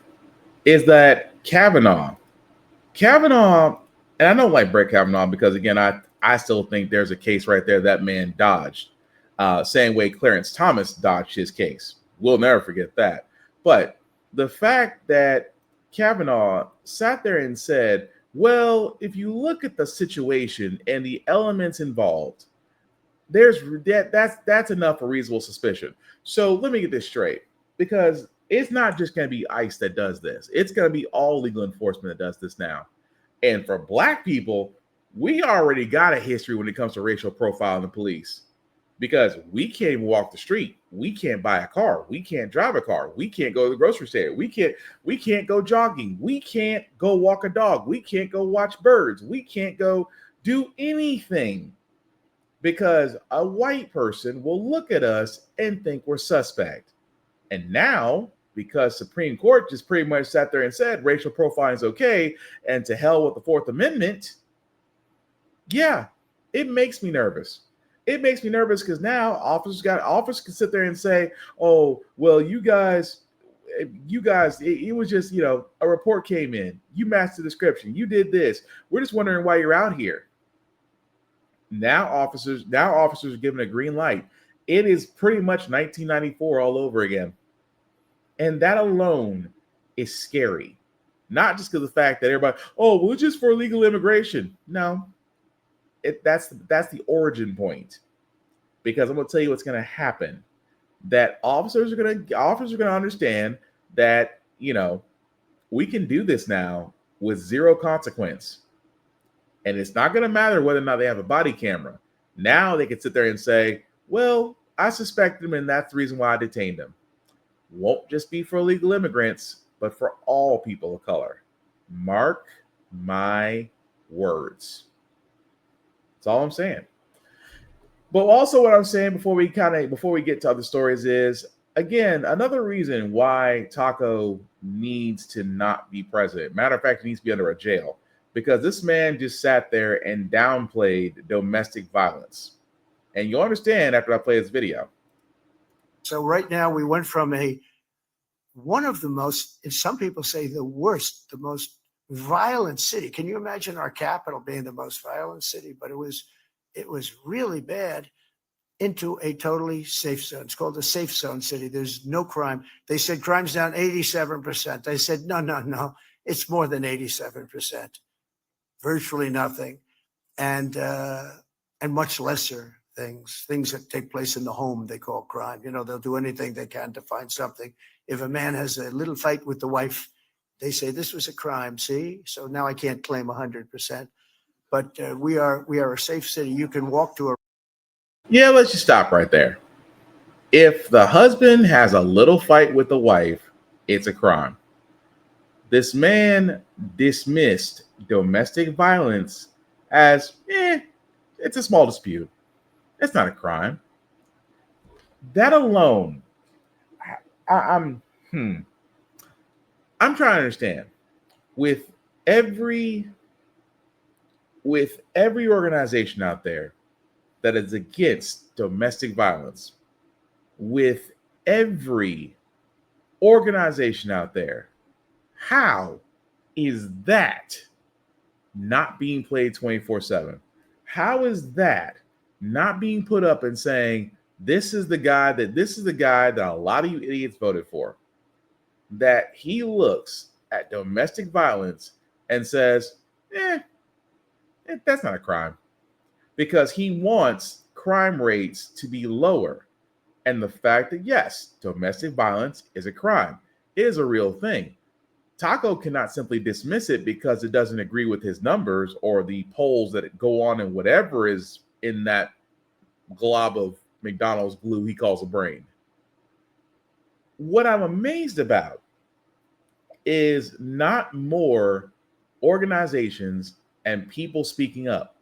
is that Kavanaugh, and I don't like Brett Kavanaugh because, again, I still think there's a case right there that man dodged. same way Clarence Thomas dodged his case. We'll never forget that. But the fact that Kavanaugh sat there and said, well, if you look at the situation and the elements involved, that's enough for reasonable suspicion. So let me get this straight, because it's not just going to be ICE that does this. It's going to be all legal enforcement that does this now. And for Black people, we already got a history when it comes to racial profiling the police, because we can't even walk the street. We can't buy a car. We can't drive a car. We can't go to the grocery store. We can't go jogging. We can't go walk a dog. We can't go watch birds. We can't go do anything, because a white person will look at us and think we're suspect. And now, because Supreme Court just pretty much sat there and said racial profiling is okay, and to hell with the Fourth Amendment, yeah, it makes me nervous. It makes me nervous because now officers can sit there and say, oh, well, you guys, it was just, a report came in. You matched the description. You did this. We're just wondering why you're out here. Now officers are given a green light. It is pretty much 1994 all over again. And that alone is scary. Not just because of the fact that everybody, oh, well, it's just for illegal immigration. No, that's the origin point. Because I'm going to tell you what's going to happen. That officers are going to understand that, we can do this now with zero consequence. And it's not going to matter whether or not they have a body camera. Now they can sit there and say, well, I suspect him, and that's the reason why I detained him. Won't just be for illegal immigrants, but for all people of color. Mark my words. That's all I'm saying. But also what I'm saying before we get to other stories is, again, another reason why Taco needs to not be president. Matter of fact, he needs to be under a jail. Because this man just sat there and downplayed domestic violence. And you'll understand after I play this video. So right now we went from one of the most, if some people say the worst, the most violent city. Can you imagine our capital being the most violent city? But it was really bad, into a totally safe zone. It's called a safe zone city. There's no crime. They said crime's down 87%. I said, no, it's more than 87%. Virtually nothing, and much lesser things that take place in the home they call crime. They'll do anything they can to find something. If a man has a little fight with the wife, they say this was a crime. See, so now I can't claim 100%, but we are a safe city. You can walk to a. Yeah, let's just stop right there. If the husband has a little fight with the wife, it's a crime. This man dismissed domestic violence as, it's a small dispute. It's not a crime. That alone, I'm trying to understand. With every organization out there that is against domestic violence, with every organization out there, how is that not being played 24/7? How is that not being put up and saying, this is the guy that a lot of you idiots voted for? That he looks at domestic violence and says, that's not a crime. Because he wants crime rates to be lower. And the fact that, yes, domestic violence is a crime, it is a real thing. Taco cannot simply dismiss it because it doesn't agree with his numbers or the polls that go on and whatever is in that glob of McDonald's glue he calls a brain. What I'm amazed about is not more organizations and people speaking up.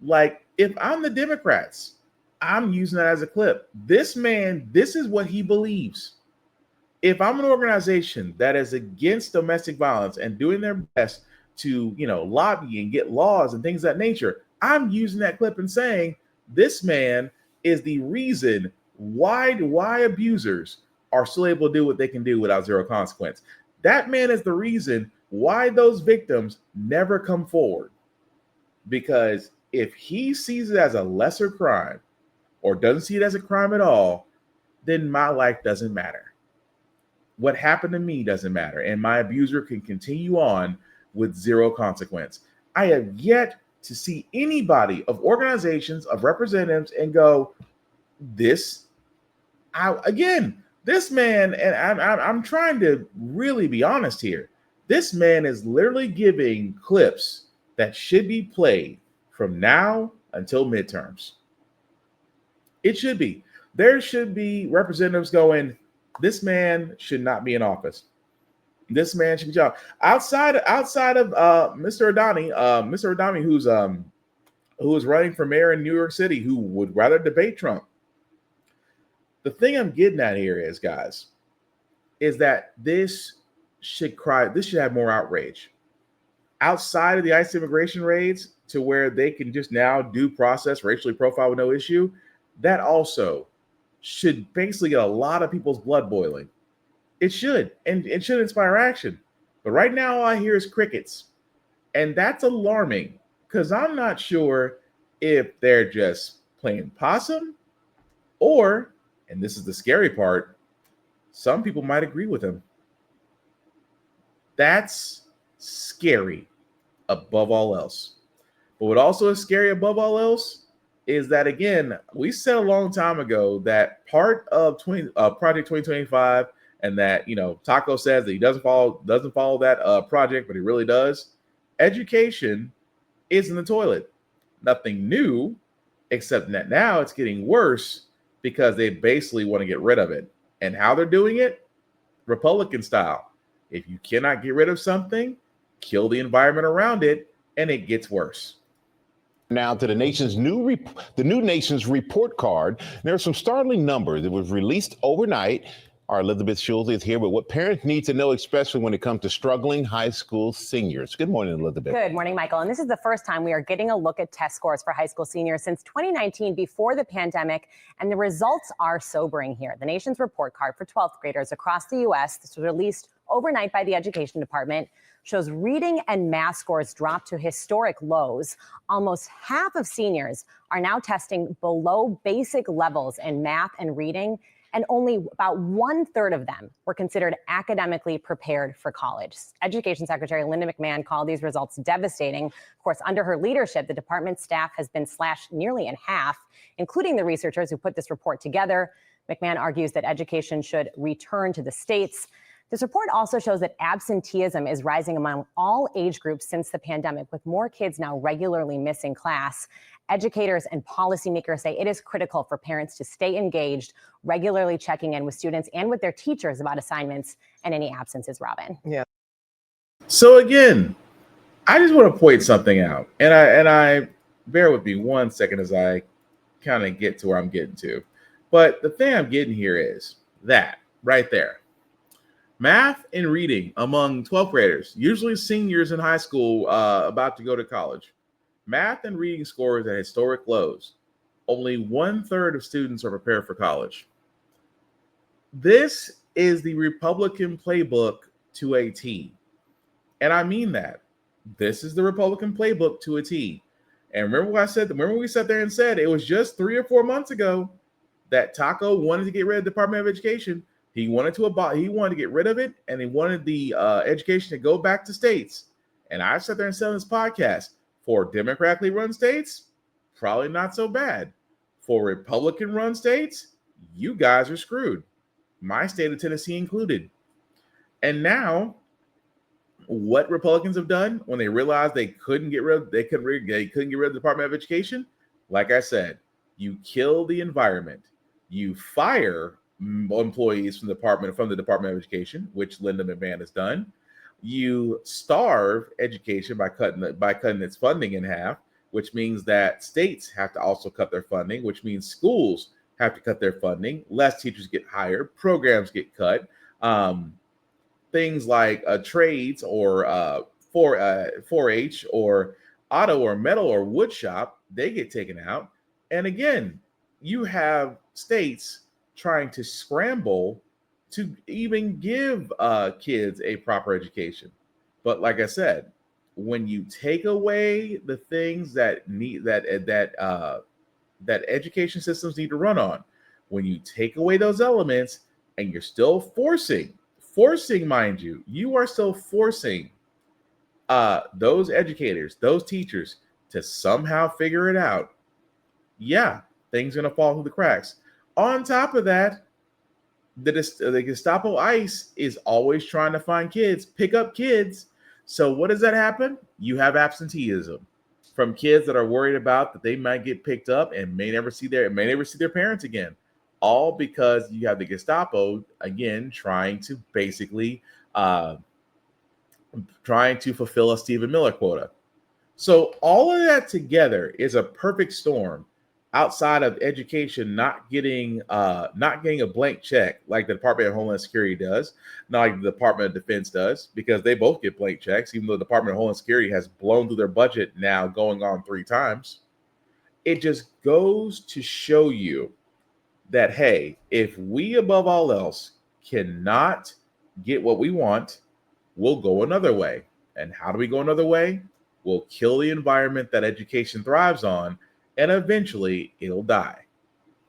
Like, if I'm the Democrats, I'm using that as a clip. This man, this is what he believes. If I'm an organization that is against domestic violence and doing their best to, lobby and get laws and things of that nature, I'm using that clip and saying, this man is the reason why abusers are still able to do what they can do without zero consequence. That man is the reason why those victims never come forward. Because if he sees it as a lesser crime, or doesn't see it as a crime at all, then my life doesn't matter. What happened to me doesn't matter, and my abuser can continue on with zero consequence. I have yet to see anybody of organizations, of representatives, and go, this man, and I'm trying to really be honest here. This man is literally giving clips that should be played from now until midterms. It should be. There should be representatives going, this man should not be in office. This man should be job. Outside of Mr. Adani, who is running for mayor in New York City, who would rather debate Trump. The thing I'm getting at here is, guys, is that this should have more outrage. Outside of the ICE immigration raids, to where they can just now due process racially profile with no issue, that also should basically get a lot of people's blood boiling. It should, and it should inspire action. But right now, all I hear is crickets. And that's alarming, because I'm not sure if they're just playing possum, or, and this is the scary part, some people might agree with him. That's scary above all else. But what also is scary above all else is that, again, we said a long time ago that part of Project 2025, and that, Taco says that he doesn't follow that project, but he really does. Education is in the toilet. Nothing new, except that now it's getting worse because they basically want to get rid of it. And how they're doing it? Republican style. If you cannot get rid of something, kill the environment around it, and it gets worse. Now to the new nation's report card. There are some startling numbers that was released overnight. Our Elizabeth Schulze is here with what parents need to know, especially when it comes to struggling high school seniors. Good morning, Elizabeth. Good morning, Michael. And this is the first time we are getting a look at test scores for high school seniors since 2019, before the pandemic. And the results are sobering here. The nation's report card for 12th graders across the U.S., this was released overnight by the Education Department, shows reading and math scores dropped to historic lows. Almost half of seniors are now testing below basic levels in math and reading, and only about 1/3 of them were considered academically prepared for college. Education Secretary Linda McMahon called these results devastating. Of course, under her leadership, the department staff has been slashed nearly in half, including the researchers who put this report together. McMahon argues that education should return to the states. This report also shows that absenteeism is rising among all age groups since the pandemic, with more kids now regularly missing class. Educators and policymakers say it is critical for parents to stay engaged, regularly checking in with students and with their teachers about assignments and any absences, Robin. Yeah. So again, I just want to point something out, and I bear with me 1 second as I kind of get to where I'm getting to. But the thing I'm getting here is that right there. Math and reading among 12th graders, usually seniors in high school about to go to college. Math and reading scores at historic lows. Only 1/3 of students are prepared for college. This is the Republican playbook to a T. And I mean that. This is the Republican playbook to a T. And remember what I said? Remember we sat there and said it was just 3 or 4 months ago that Taco wanted to get rid of the Department of Education. He wanted to get rid of it, and he wanted the education to go back to states. And I sat there and said on this podcast, for Democratically run states, probably not so bad. For Republican run states, you guys are screwed. My state of Tennessee included. And now, what Republicans have done when they realized they couldn't get rid of the Department of Education, like I said, you kill the environment. You fire employees from the Department of Education, which Linda McMahon has done. You starve education by cutting its funding in half, which means that states have to also cut their funding, which means schools have to cut their funding. Less teachers get hired, programs get cut. Things like trades or 4-H or auto or metal or wood shop, they get taken out. And again, you have states trying to scramble to even give kids a proper education. But like I said, when you take away the things that that education systems need to run on. When you take away those elements and you're still forcing, mind you, you are still forcing those educators, those teachers to somehow figure it out. Yeah, things are going to fall through the cracks. On top of that, the Gestapo ICE is always trying to find kids, pick up kids. So what does that happen? You have absenteeism from kids that are worried about that they might get picked up and may never see their parents again. All because you have the Gestapo again trying to basically trying to fulfill a Stephen Miller quota. So all of that together is a perfect storm. Outside of education not getting a blank check like the Department of Homeland Security does, not like the Department of Defense does, because they both get blank checks, even though the Department of Homeland Security has blown through their budget now going on 3 times. It just goes to show you that, hey, if we above all else cannot get what we want, we'll go another way. And how do we go another way? We'll kill the environment that education thrives on, and eventually it'll die.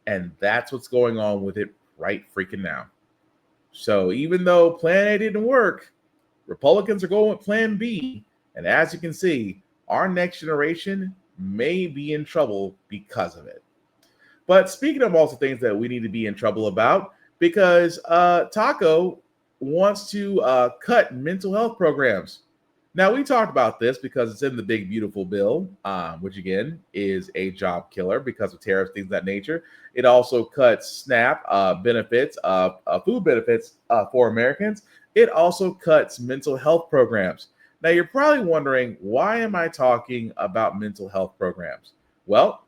And that's what's going on with it right freaking now. So even though Plan A didn't work, Republicans are going with Plan B. And as you can see, our next generation may be in trouble because of it. But speaking of also things that we need to be in trouble about, because Taco wants to cut mental health programs. Now, we talked about this because it's in the big, beautiful bill, which, again, is a job killer because of tariffs, things of that nature. It also cuts SNAP benefits, food benefits for Americans. It also cuts mental health programs. Now, you're probably wondering, why am I talking about mental health programs? Well,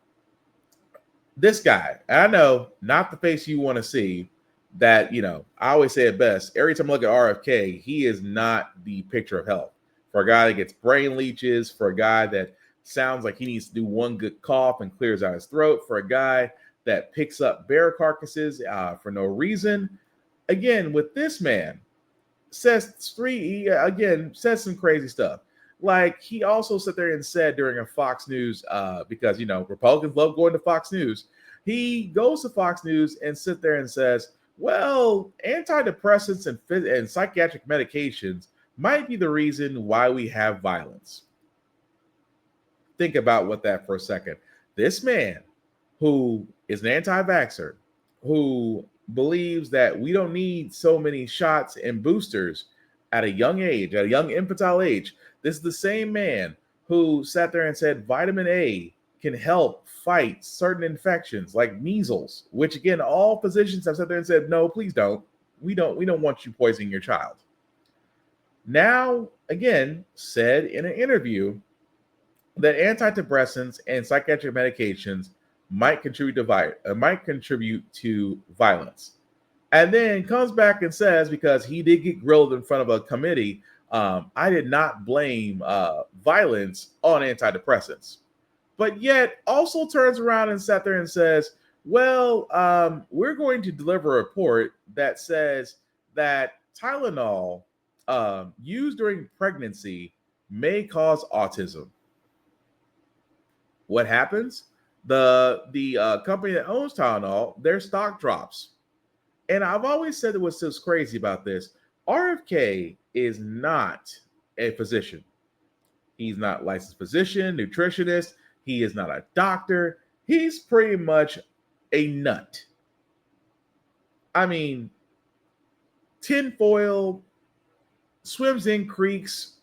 this guy, I know, not the face you want to see, that, I always say it best. Every time I look at RFK, he is not the picture of health. For a guy that gets brain leeches, for a guy that sounds like he needs to do one good cough and clears out his throat, for a guy that picks up bear carcasses for no reason. Again, with this man, says some crazy stuff. Like, he also sat there and said during a Fox News, because, Republicans love going to Fox News. He goes to Fox News and sit there and says, well, antidepressants and psychiatric medications might be the reason why we have violence. Think about what that for a second. This man, who is an anti-vaxxer, who believes that we don't need so many shots and boosters at a young age, at a young infantile age. This is the same man who sat there and said vitamin A can help fight certain infections like measles, which, again, all physicians have sat there and said, no, please don't. We don't want you poisoning your child. Now, again, said in an interview that antidepressants and psychiatric medications might contribute to violence. And then comes back and says, because he did get grilled in front of a committee, I did not blame violence on antidepressants. But yet also turns around and sat there and says, well, we're going to deliver a report that says that Tylenol used during pregnancy may cause autism. What happens? The company that owns Tylenol, their stock drops. And I've always said that what's so crazy about this, RFK is not a physician. He's not a licensed physician, nutritionist. He is not a doctor. He's pretty much a nut. I mean, tinfoil, swims in creeks,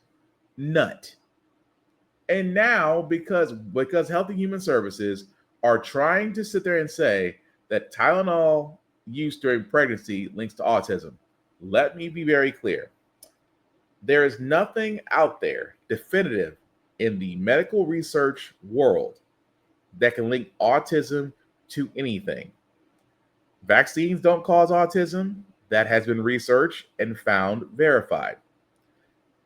nut. And now, because Health and Human Services are trying to sit there and say that Tylenol use during pregnancy links to autism, let me be very clear. There is nothing out there definitive in the medical research world that can link autism to anything. Vaccines don't cause autism. That has been researched and found verified.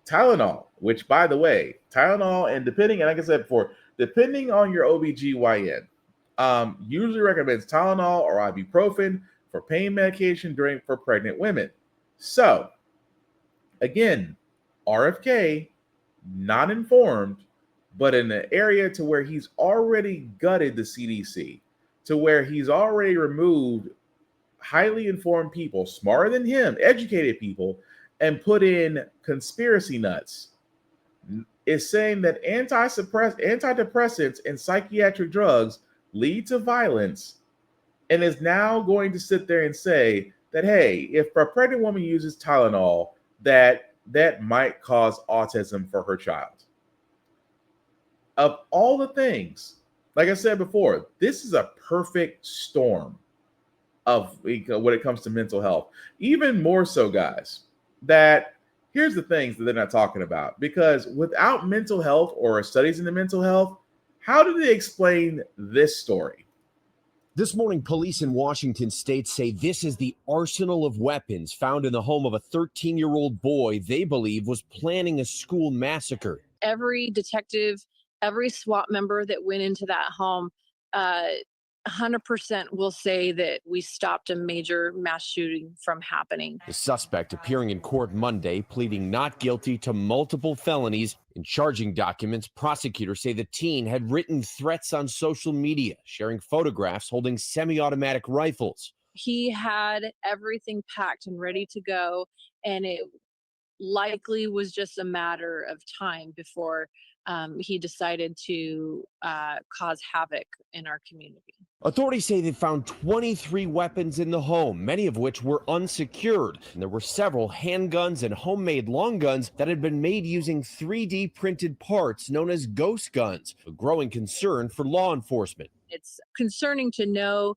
Tylenol, which, by the way, Tylenol, and like I said before, depending on your OBGYN, usually recommends Tylenol or ibuprofen for pain medication for pregnant women. So, again, RFK, not informed, but in an area to where he's already gutted the CDC. to where he's already removed highly informed people, smarter than him, educated people, and put in conspiracy nuts, is saying that antidepressants and psychiatric drugs lead to violence, and is now going to sit there and say that, hey, if a pregnant woman uses Tylenol, that might cause autism for her child. Of all the things, like I said before, this is a perfect storm of when it comes to mental health. Even more so, guys, that here's the things that they're not talking about. Because without mental health or studies into mental health, how do they explain this story? This morning, police in Washington state say this is the arsenal of weapons found in the home of a 13-year-old boy they believe was planning a school massacre. Every detective, every SWAT member that went into that home, 100% will say that we stopped a major mass shooting from happening. The suspect appearing in court Monday, pleading not guilty to multiple felonies. In charging documents, prosecutors say the teen had written threats on social media, sharing photographs holding semi-automatic rifles. He had everything packed and ready to go, and it likely was just a matter of time before he decided to cause havoc in our community. Authorities say they found 23 weapons in the home, many of which were unsecured. And there were several handguns and homemade long guns that had been made using 3D printed parts known as ghost guns, a growing concern for law enforcement. It's concerning to know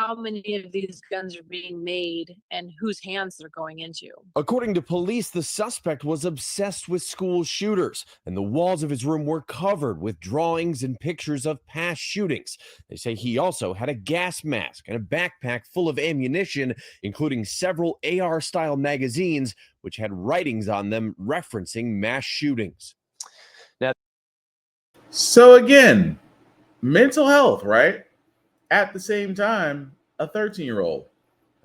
how many of these guns are being made and whose hands they're going into. According to police, the suspect was obsessed with school shooters, and the walls of his room were covered with drawings and pictures of past shootings. They say he also had a gas mask and a backpack full of ammunition, including several AR-style magazines, which had writings on them referencing mass shootings. Now, so again, mental health, right? At the same time, a 13-year-old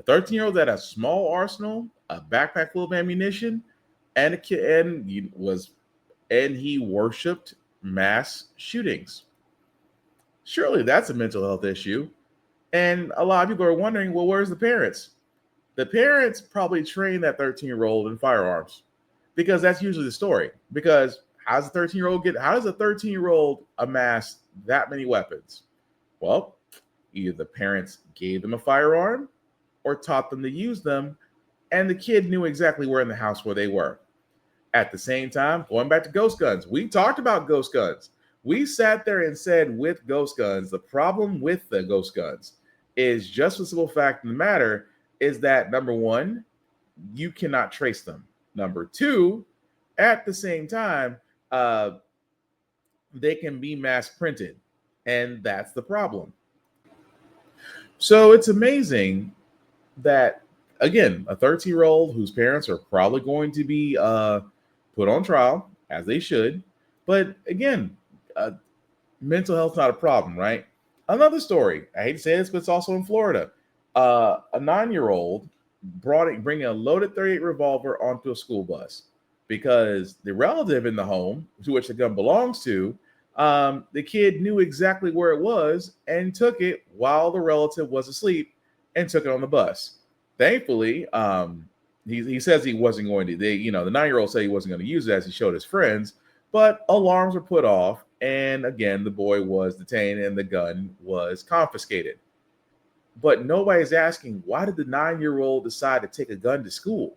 that has a small arsenal, a backpack full of ammunition, and he worshipped mass shootings. Surely that's a mental health issue. And a lot of people are wondering, well, where's the parents? The parents probably trained that 13-year-old in firearms, because that's usually the story. Because how does a 13-year-old amass that many weapons? Well, either the parents gave them a firearm or taught them to use them, and the kid knew exactly where in the house where they were. At the same time, going back to ghost guns, we talked about ghost guns. We sat there and said with ghost guns, the problem with the ghost guns is just the simple fact of the matter is that, number one, you cannot trace them. Number two, at the same time, they can be mass printed, and that's the problem. So it's amazing that, again, a 13-year-old whose parents are probably going to be put on trial, as they should. But again, mental health is not a problem, right? Another story, I hate to say this, but it's also in Florida. A 9-year-old bringing a loaded .38 revolver onto a school bus because the relative in the home to which the gun belongs to, the kid knew exactly where it was and took it while the relative was asleep and took it on the bus. Thankfully, he says he wasn't going to. The 9-year-old said he wasn't going to use it as he showed his friends, but alarms were put off, and again, the boy was detained and the gun was confiscated. But nobody's asking, why did the 9-year-old decide to take a gun to school?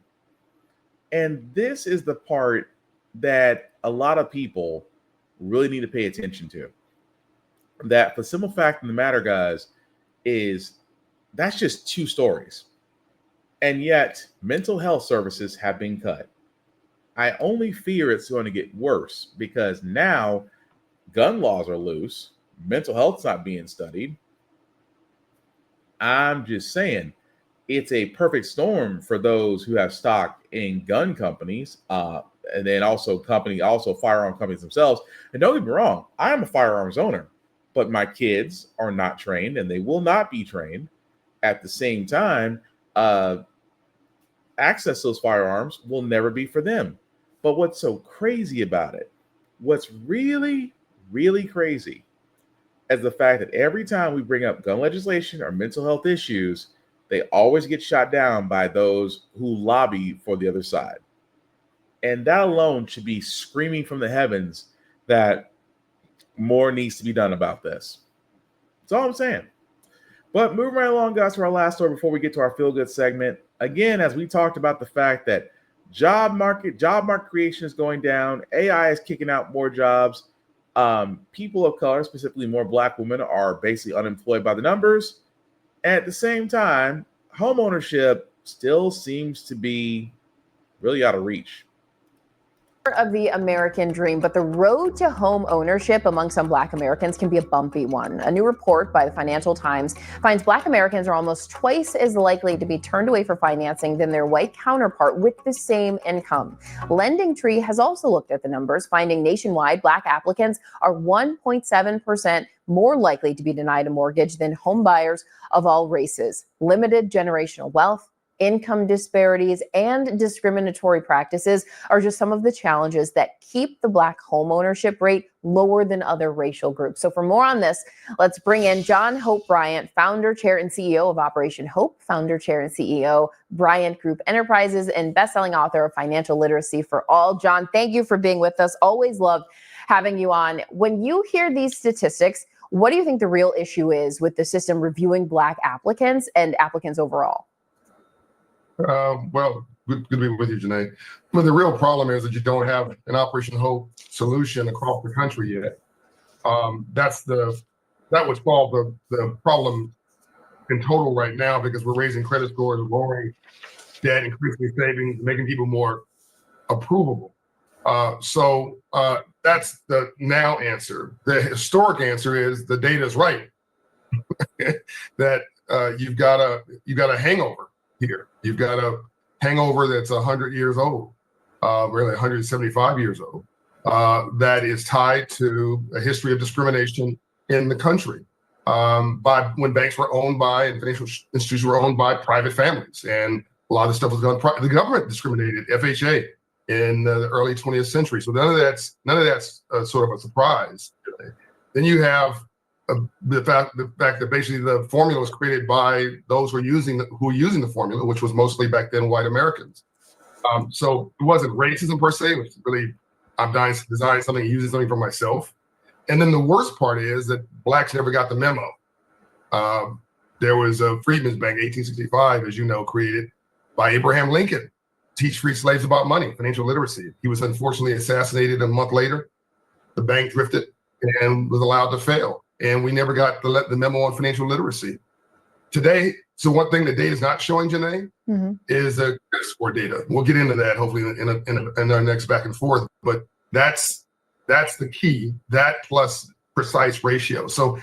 And this is the part that a lot of people really need to pay attention to. That, for the simple fact of the matter, guys, is that's just two stories. And yet, mental health services have been cut. I only fear it's going to get worse because now gun laws are loose. Mental health's not being studied. I'm just saying, it's a perfect storm for those who have stock in gun companies, and then also firearm companies themselves. And don't get me wrong, I am a firearms owner, but my kids are not trained, and they will not be trained. At the same time, access to those firearms will never be for them. But what's so crazy about it, what's really, really crazy, as the fact that every time we bring up gun legislation or mental health issues, they always get shot down by those who lobby for the other side. And that alone should be screaming from the heavens that more needs to be done about this. That's all I'm saying. But moving right along, guys, to our last story before we get to our feel good segment. Again, as we talked about the fact that job market creation is going down, AI is kicking out more jobs. People of color, specifically more Black women, are basically unemployed by the numbers. At the same time, homeownership still seems to be really out of reach. Of the American dream, but the road to home ownership among some Black Americans can be a bumpy one. A new report by the Financial Times finds Black Americans are almost twice as likely to be turned away for financing than their white counterpart with the same income. LendingTree has also looked at the numbers, finding nationwide Black applicants are 1.7% more likely to be denied a mortgage than home buyers of all races. Limited generational wealth, income disparities, and discriminatory practices are just some of the challenges that keep the Black homeownership rate lower than other racial groups. So for more on this, let's bring in John Hope Bryant, founder, chair, and CEO of Operation Hope, founder, chair, and CEO, Bryant Group Enterprises, and best-selling author of Financial Literacy for All. John, thank you for being with us. Always love having you on. When you hear these statistics, what do you think the real issue is with the system reviewing Black applicants and applicants overall? Well, good to be with you, Janae. But the real problem is that you don't have an Operation Hope solution across the country yet. That would solve the problem in total right now, because we're raising credit scores, lowering debt, increasing savings, making people more approvable. So that's the now answer. The historic answer is the data is right. That you've got a hangover here. You've got a hangover that's 100 years old, really 175 years old, that is tied to a history of discrimination in the country. By when banks were owned by and financial institutions were owned by private families, and a lot of the stuff was done. The government discriminated, FHA, in the early 20th century. So none of that's sort of a surprise. Then you have the fact that basically the formula was created by those who were using the formula, which was mostly back then white Americans. So it wasn't racism per se. It was really, I'm designing something, using something for myself. And then the worst part is that Blacks never got the memo. There was a Freedmen's Bank, 1865, as you know, created by Abraham Lincoln, teach free slaves about money, financial literacy. He was unfortunately assassinated a month later. The bank drifted and was allowed to fail. And we never got the memo on financial literacy. Today, so one thing the data is not showing, Janae, is the credit score data. We'll get into that hopefully in our next back and forth. But that's the key. That plus precise ratio. So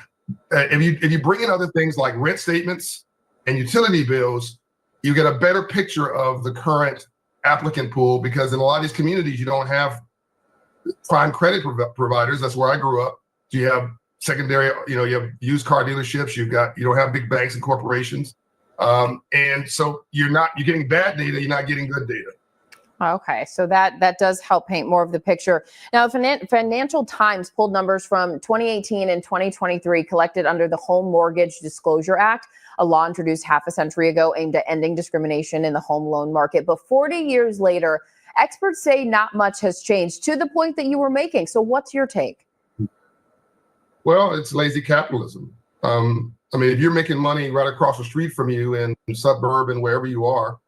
if you bring in other things like rent statements and utility bills, you get a better picture of the current applicant pool, because in a lot of these communities you don't have prime credit providers. That's where I grew up. You have secondary, you have used car dealerships. You don't have big banks and corporations, and so you're getting bad data. You're not getting good data. Okay, so that does help paint more of the picture. Now, Financial Times pulled numbers from 2018 and 2023 collected under the Home Mortgage Disclosure Act, a law introduced half a century ago aimed at ending discrimination in the home loan market. But 40 years later, experts say not much has changed, to the point that you were making. So what's your take? Well, it's lazy capitalism. If you're making money right across the street from you in suburban, wherever you are,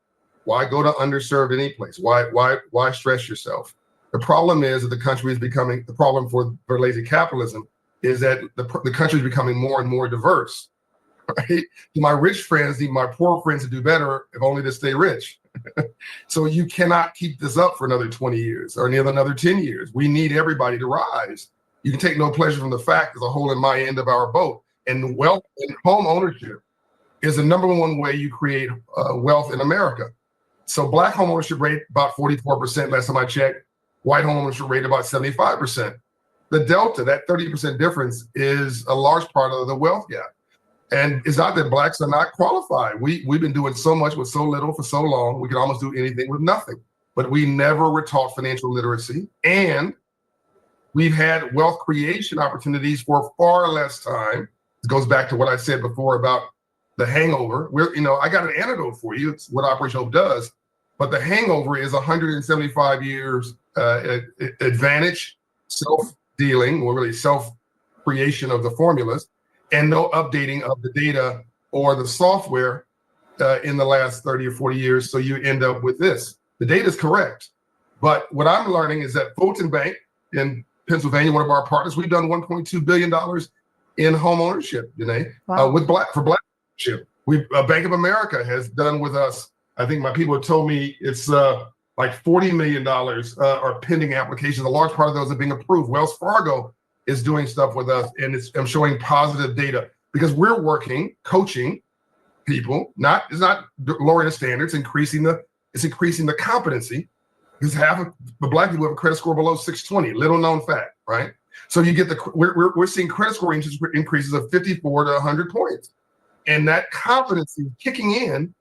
why go to underserved any place? Why stress yourself? The problem is that the country is becoming, the problem for lazy capitalism is that the country is becoming more and more diverse. Right? My rich friends need my poor friends to do better, if only to stay rich. So you cannot keep this up for another 20 years or another 10 years. We need everybody to rise. You can take no pleasure from the fact there's a hole in my end of our boat. And wealth and home ownership is the number one way you create wealth in America. So Black home ownership rate about 44% last time I checked. White home ownership rate about 75%. The delta, that 30% difference, is a large part of the wealth gap. And it's not that Blacks are not qualified. We've been doing so much with so little for so long. We can almost do anything with nothing. But we never were taught financial literacy, and we've had wealth creation opportunities for far less time. It goes back to what I said before about the hangover. I got an antidote for you. It's what Operation Hope does. But the hangover is 175 years advantage, self-dealing, or really self-creation of the formulas, and no updating of the data or the software in the last 30 or 40 years. So you end up with this. The data is correct. But what I'm learning is that Fulton Bank in Pennsylvania, one of our partners, we've done $1.2 billion in home ownership, for Black ownership. Bank of America has done with us. I think my people have told me it's like $40 million are pending applications. A large part of those are being approved. Wells Fargo is doing stuff with us, and I'm showing positive data because we're working, coaching people. It's not lowering the standards, it's increasing the competency. Because half of the Black people have a credit score below 620. Little known fact, right? So you get we're seeing credit score increases of 54 to 100 points, and that confidence is kicking in.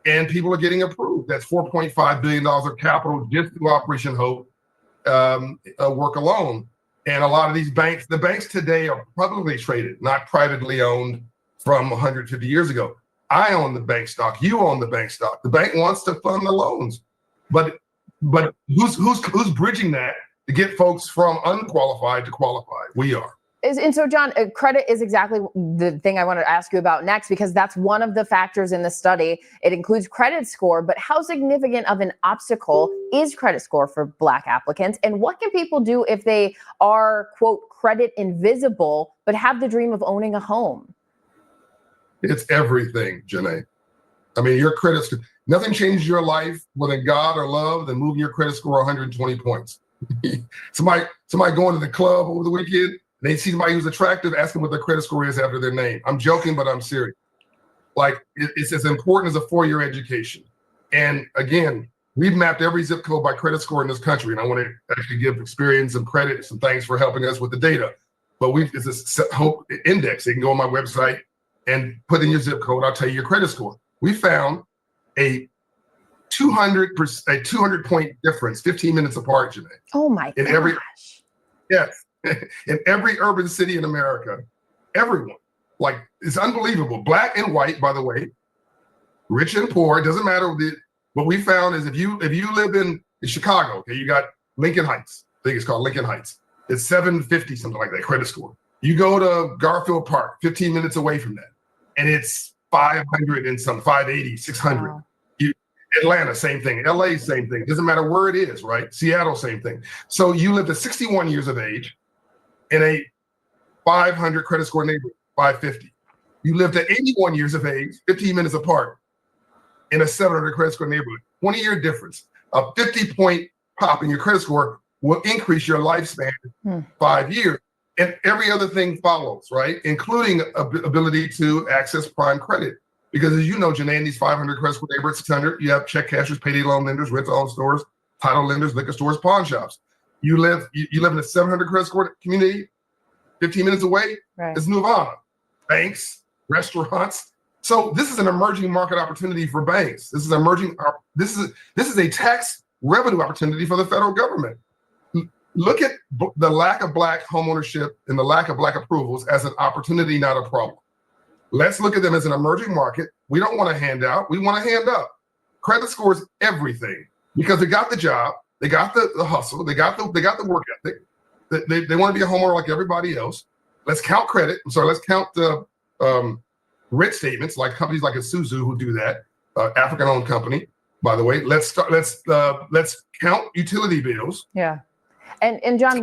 And people are getting approved. That's $4.5 billion of capital just through Operation Hope work alone. And a lot of these banks, the banks today are publicly traded, not privately owned from 150 years ago. I own the bank stock. You own the bank stock. The bank wants to fund the loans, but who's bridging that to get folks from unqualified to qualified? We are. And so, John, credit is exactly the thing I want to ask you about next, because that's one of the factors in the study. It includes credit score, but how significant of an obstacle is credit score for Black applicants? And what can people do if they are, quote, credit invisible, but have the dream of owning a home? It's everything, Janae. I mean, your credit score, nothing changes your life more than God or love than moving your credit score 120 points. somebody going to the club over the weekend, they see somebody who's attractive, ask them what their credit score is after their name. I'm joking, but I'm serious. Like, it's as important as a 4-year education. And again, we've mapped every zip code by credit score in this country. And I want to actually give Experience and credit some thanks for helping us with the data. But it's a Hope index. You can go on my website and put in your zip code. I'll tell you your credit score. We found a 200 point difference, 15 minutes apart, Janae. Oh my gosh. Yes. In every urban city in America, everyone, like, it's unbelievable. Black and white, by the way, rich and poor, it doesn't matter. What we found is if you live in Chicago, okay, you got Lincoln Heights. I think it's called Lincoln Heights. It's 750, something like that, credit score. You go to Garfield Park, 15 minutes away from that, and it's 500 and some, 580, 600. Wow. Atlanta, same thing. LA, same thing. Doesn't matter where it is, right? Seattle, same thing. So you live to 61 years of age in a 500 credit score neighborhood, 550. You live to 81 years of age, 15 minutes apart, in a 700 credit score neighborhood. 20-year difference. A 50-point pop in your credit score will increase your lifespan 5 years. And every other thing follows, right? Including ability to access prime credit. Because as you know, Janae, in these 500 credit score neighborhoods, 600, you have check cashers, payday loan lenders, rent-to-own stores, title lenders, liquor stores, pawn shops. You live in a 700 credit score community, 15 minutes away, right. It's Nirvana. Banks, restaurants. So this is an emerging market opportunity for banks. This is a tax revenue opportunity for the federal government. Look at the lack of Black homeownership and the lack of Black approvals as an opportunity, not a problem. Let's look at them as an emerging market. We don't want a handout. We want a hand up. Credit score is everything because they got the job, they got the hustle, they got the work ethic. They want to be a homeowner like everybody else. Let's count credit. Let's count the rent statements, like companies like Isuzu who do that, African-owned company, by the way. Let's count utility bills. Yeah. And John,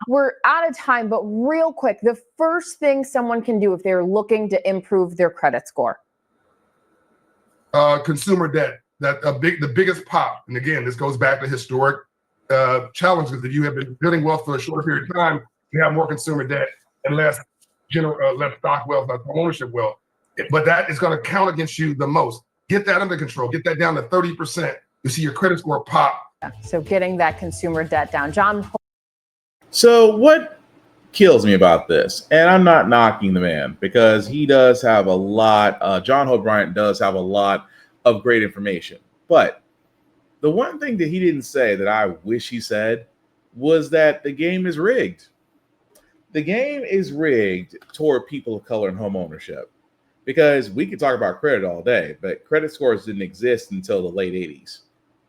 we're out of time, but real quick, the first thing someone can do if they're looking to improve their credit score. Consumer debt, the biggest pop. And again, this goes back to historic challenges. If you have been building wealth for a short period of time, you have more consumer debt and less stock wealth, less ownership wealth. But that is going to count against you the most. Get that under control. Get that down to 30%. You see your credit score pop. So getting that consumer debt down. John. So what kills me about this, and I'm not knocking the man because he does have a lot, John Hope Bryant does have a lot of great information. But the one thing that he didn't say that I wish he said was that the game is rigged. The game is rigged toward people of color and home ownership, because we could talk about credit all day, but credit scores didn't exist until the late 80s.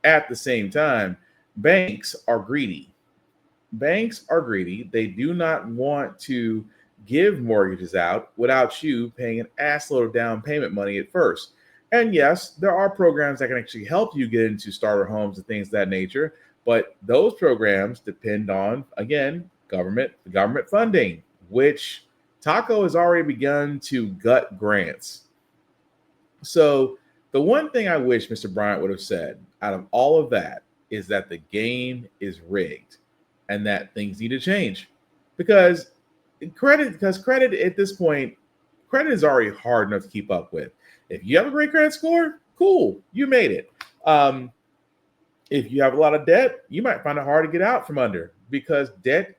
At the same time, banks are greedy. Banks are greedy. They do not want to give mortgages out without you paying an assload of down payment money at first. And yes, there are programs that can actually help you get into starter homes and things of that nature, but those programs depend on, again, government funding, which Taco has already begun to gut grants. So the one thing I wish Mr. Bryant would have said out of all of that is that the game is rigged and that things need to change, because credit at this point, credit is already hard enough to keep up with. If you have a great credit score, cool, you made it. If you have a lot of debt, you might find it hard to get out from under, because there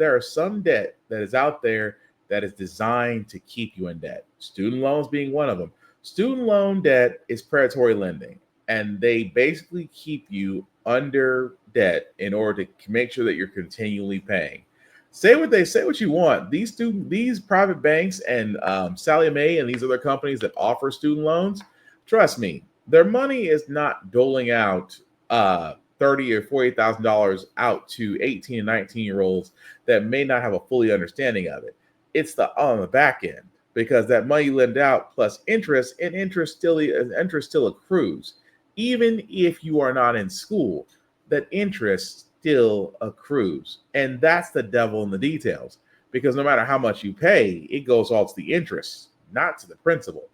are some debt that is out there that is designed to keep you in debt. Student loans being one of them. Student loan debt is predatory lending, and they basically keep you under debt in order to make sure that you're continually paying. Say what you want. These private banks and Sallie Mae and these other companies that offer student loans, trust me, their money is not doling out $30,000 or $40,000 out to 18 and 19-year-olds that may not have a fully understanding of it. It's on the back end, because that money lent out plus interest, and interest still accrues. Even if you are not in school, that interest still accrues. And that's the devil in the details, because no matter how much you pay, it goes all to the interest, not to the principal.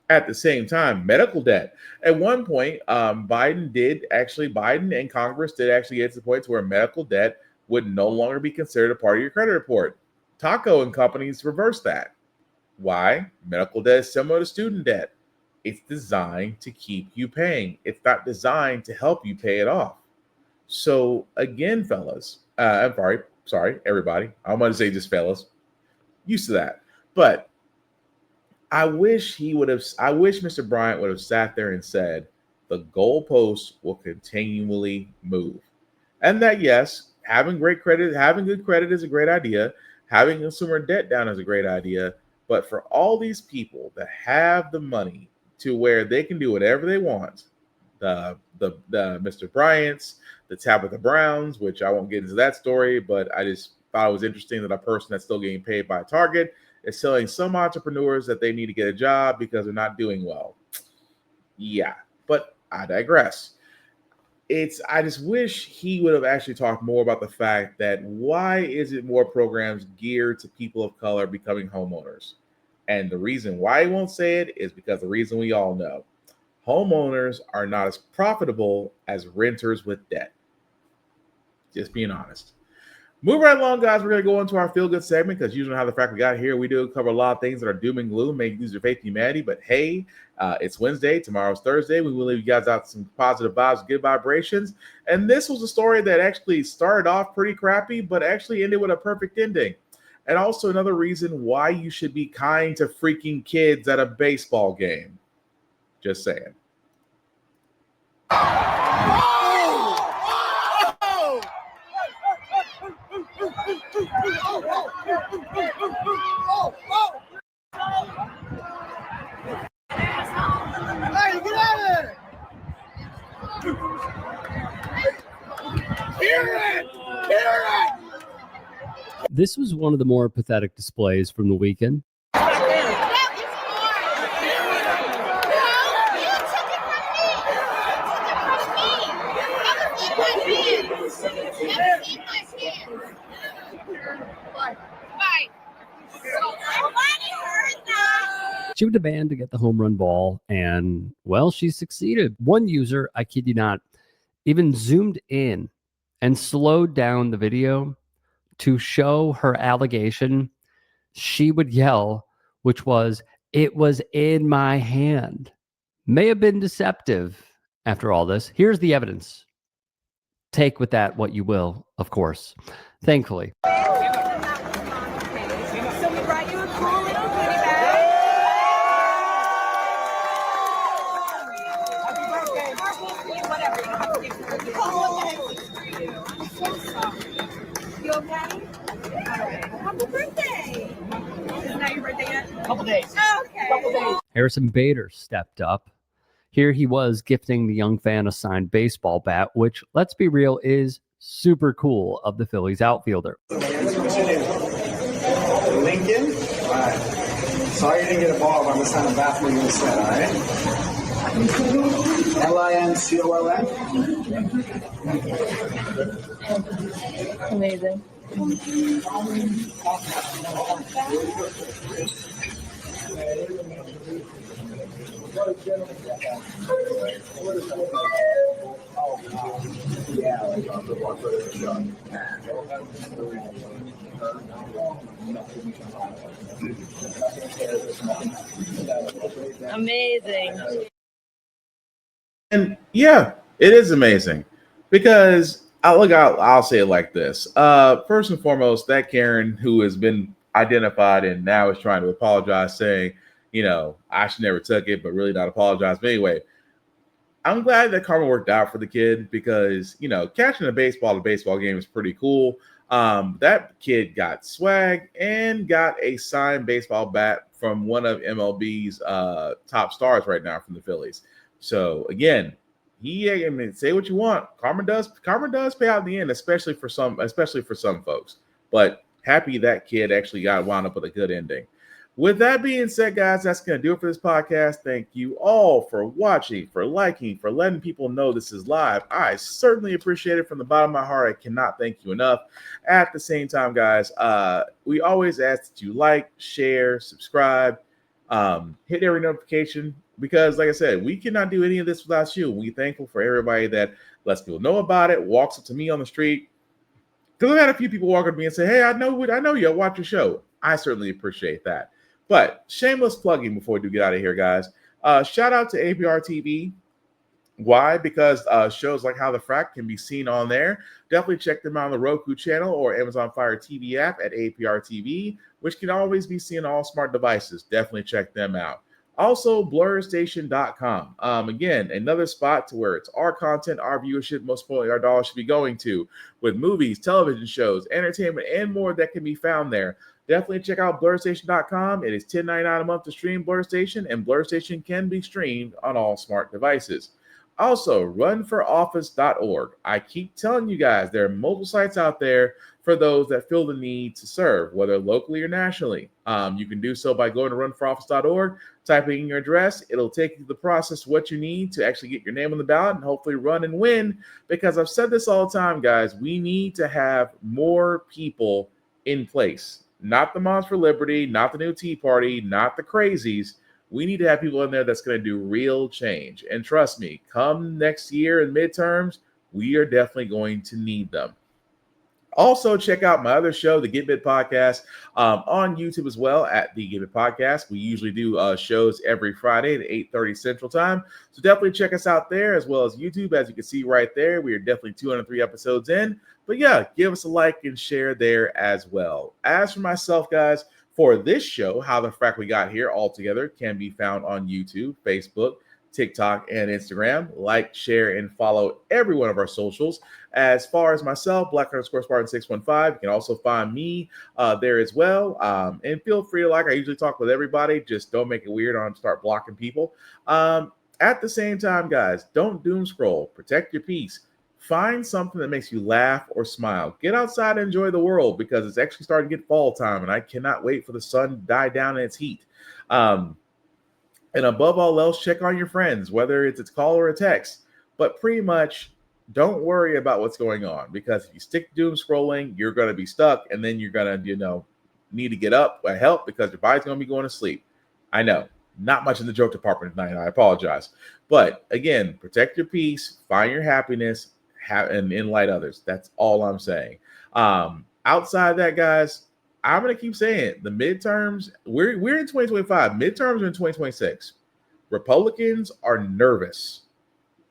At the same time, medical debt. At one point, Biden and Congress did actually get to the point where medical debt would no longer be considered a part of your credit report. Taco and companies reversed that. Why? Medical debt is similar to student debt. It's designed to keep you paying. It's not designed to help you pay it off. So again, fellas, I'm sorry, everybody. I'm going to say just fellas. Used to that. But I wish Mr. Bryant would have sat there and said, the goalposts will continually move. And that, yes, having good credit is a great idea. Having consumer debt down is a great idea. But for all these people that have the money to where they can do whatever they want, the Mr. Bryants, the Tabitha Browns, which I won't get into that story, but I just thought it was interesting that a person that's still getting paid by Target is telling some entrepreneurs that they need to get a job because they're not doing well. Yeah, but I digress. I just wish he would have actually talked more about the fact that why isn't more programs geared to people of color becoming homeowners? And the reason why he won't say it is because the reason we all know. Homeowners are not as profitable as renters with debt. Just being honest. Moving right along, guys, we're going to go into our feel-good segment, because usually how the Frack we got here, we do cover a lot of things that are doom and gloom, make you lose your faith in humanity. But hey, it's Wednesday. Tomorrow's Thursday. We will leave you guys out some positive vibes, good vibrations. And this was a story that actually started off pretty crappy, but actually ended with a perfect ending. And also another reason why you should be kind to freaking kids at a baseball game. Just saying. Hey, get out of there! Hear it! Hear it! This was one of the more pathetic displays from the weekend. She would demand to get the home run ball, and, well, she succeeded. One user, I kid you not, even zoomed in and slowed down the video to show her allegation. She would yell, which was, "It was in my hand." May have been deceptive after all this. Here's the evidence. Take with that what you will, of course. Thankfully. So we brought you a cool little goodie bag. Happy birthday. Whatever. you. I'm so sorry. You okay? Alright. Happy birthday. Is not your birthday yet? Couple days. Okay. Couple days. Harrison Bader stepped up. Here he was gifting the young fan a signed baseball bat, which, let's be real, is super cool of the Phillies outfielder. What's your name? Lincoln? All right. Sorry you didn't get a ball, but I'm going to sign a bat for you instead, all right? LINCOLN? Amazing. Amazing. And yeah, it is amazing because I'll say it like this. First and foremost, that Karen who has been identified and now is trying to apologize, saying, I should never took it, but really not apologize. But anyway, I'm glad that karma worked out for the kid because, catching a baseball game is pretty cool. That kid got swag and got a signed baseball bat from one of MLB's top stars right now from the Phillies. So again, say what you want. Karma does pay out in the end, especially for some folks. But happy that kid actually wound up with a good ending. With that being said, guys, that's going to do it for this podcast. Thank you all for watching, for liking, for letting people know this is live. I certainly appreciate it from the bottom of my heart. I cannot thank you enough. At the same time, guys, we always ask that you like, share, subscribe, hit every notification because, like I said, we cannot do any of this without you. We're thankful for everybody that lets people know about it, walks up to me on the street. Because I've had a few people walk up to me and say, hey, I know you. I watch your show. I certainly appreciate that. But shameless plugging before we do get out of here, guys. Shout out to APR TV. Why? Because shows like How the Frack can be seen on there. Definitely check them out on the Roku channel or Amazon Fire TV app at APR TV, which can always be seen on all smart devices. Definitely check them out. Also, blurrstation.com. Again, another spot to where it's our content, our viewership, most importantly, our dollars should be going to with movies, television shows, entertainment, and more that can be found there. Definitely check out blurrstation.com. It is $10.99 a month to stream Blur Station, and Blur Station can be streamed on all smart devices. Also, runforoffice.org. I keep telling you guys, there are multiple sites out there for those that feel the need to serve, whether locally or nationally. You can do so by going to runforoffice.org, typing in your address. It'll take you to the process of what you need to actually get your name on the ballot and hopefully run and win. Because I've said this all the time, guys, we need to have more people in place. Not the Moms for Liberty, not the new Tea Party, not the crazies. We need to have people in there that's going to do real change. And trust me, come next year in midterms, we are definitely going to need them. Also, check out my other show, the Get Bit Podcast, on YouTube as well at the Get Bit Podcast. We usually do shows every Friday at 8:30 Central Time. So definitely check us out there as well as YouTube. As you can see right there, we are definitely 203 episodes in. But yeah, give us a like and share there as well. As for myself, guys, for this show, How the Frack We Got Here all together can be found on YouTube, Facebook, TikTok, and Instagram. Like, share, and follow every one of our socials. As far as myself, Black_Spartan615, you can also find me there as well. And feel free to like. I usually talk with everybody. Just don't make it weird on start blocking people. At the same time, guys, don't doom scroll. Protect your peace. Find something that makes you laugh or smile. Get outside and enjoy the world because it's actually starting to get fall time, and I cannot wait for the sun to die down in its heat. And above all else, check on your friends, whether it's a call or a text. But pretty much don't worry about what's going on because if you stick to doom scrolling, you're going to be stuck, and then you're going to, need to get up and help because your body's going to be going to sleep. I know. Not much in the joke department tonight. I apologize. But again, protect your peace, find your happiness, and enlighten others. That's all I'm saying. Outside that, guys, I'm going to keep saying it. The midterms, we're in 2025. Midterms are in 2026. Republicans are nervous,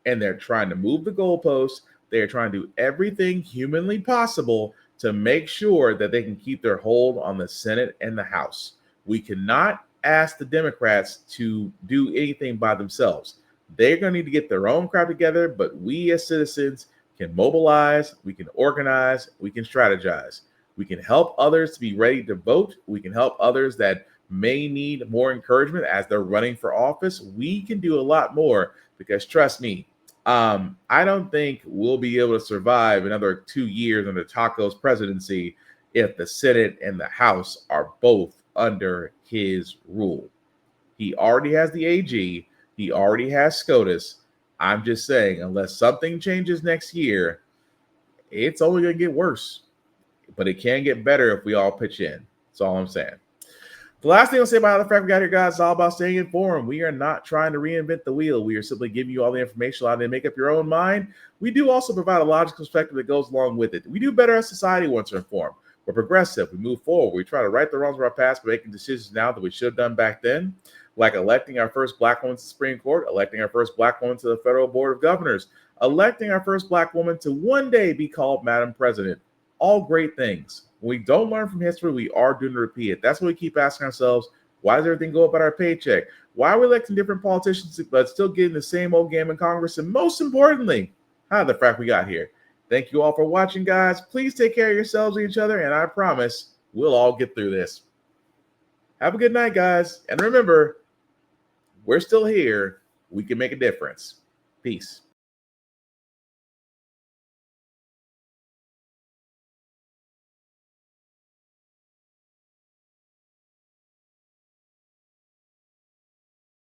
and they're trying to move the goalposts. They're trying to do everything humanly possible to make sure that they can keep their hold on the Senate and the House. We cannot ask the Democrats to do anything by themselves. They're going to need to get their own crap together, but we as citizens can mobilize, we can organize, we can strategize. We can help others to be ready to vote. We can help others that may need more encouragement as they're running for office. We can do a lot more because trust me, I don't think we'll be able to survive another 2 years under Taco's presidency if the Senate and the House are both under his rule. He already has the AG. He already has SCOTUS. I'm just saying, unless something changes next year, it's only going to get worse. But it can get better if we all pitch in. That's all I'm saying. The last thing I'll say about how the Frack we got here, guys, is all about staying informed. We are not trying to reinvent the wheel. We are simply giving you all the information allowed to make up your own mind. We do also provide a logical perspective that goes along with it. We do better as society once we're informed. We're progressive. We move forward. We try to right the wrongs of our past by making decisions now that we should have done back then, like electing our first Black woman to the Supreme Court, electing our first Black woman to the Federal Board of Governors, electing our first Black woman to one day be called Madam President. All great things. When we don't learn from history, we are doomed to repeat it. That's what we keep asking ourselves. Why does everything go up at our paycheck? Why are we electing different politicians but still getting the same old game in Congress? And most importantly, how the frack we got here. Thank you all for watching, guys. Please take care of yourselves and each other, and I promise we'll all get through this. Have a good night, guys. And remember, we're still here. We can make a difference. Peace.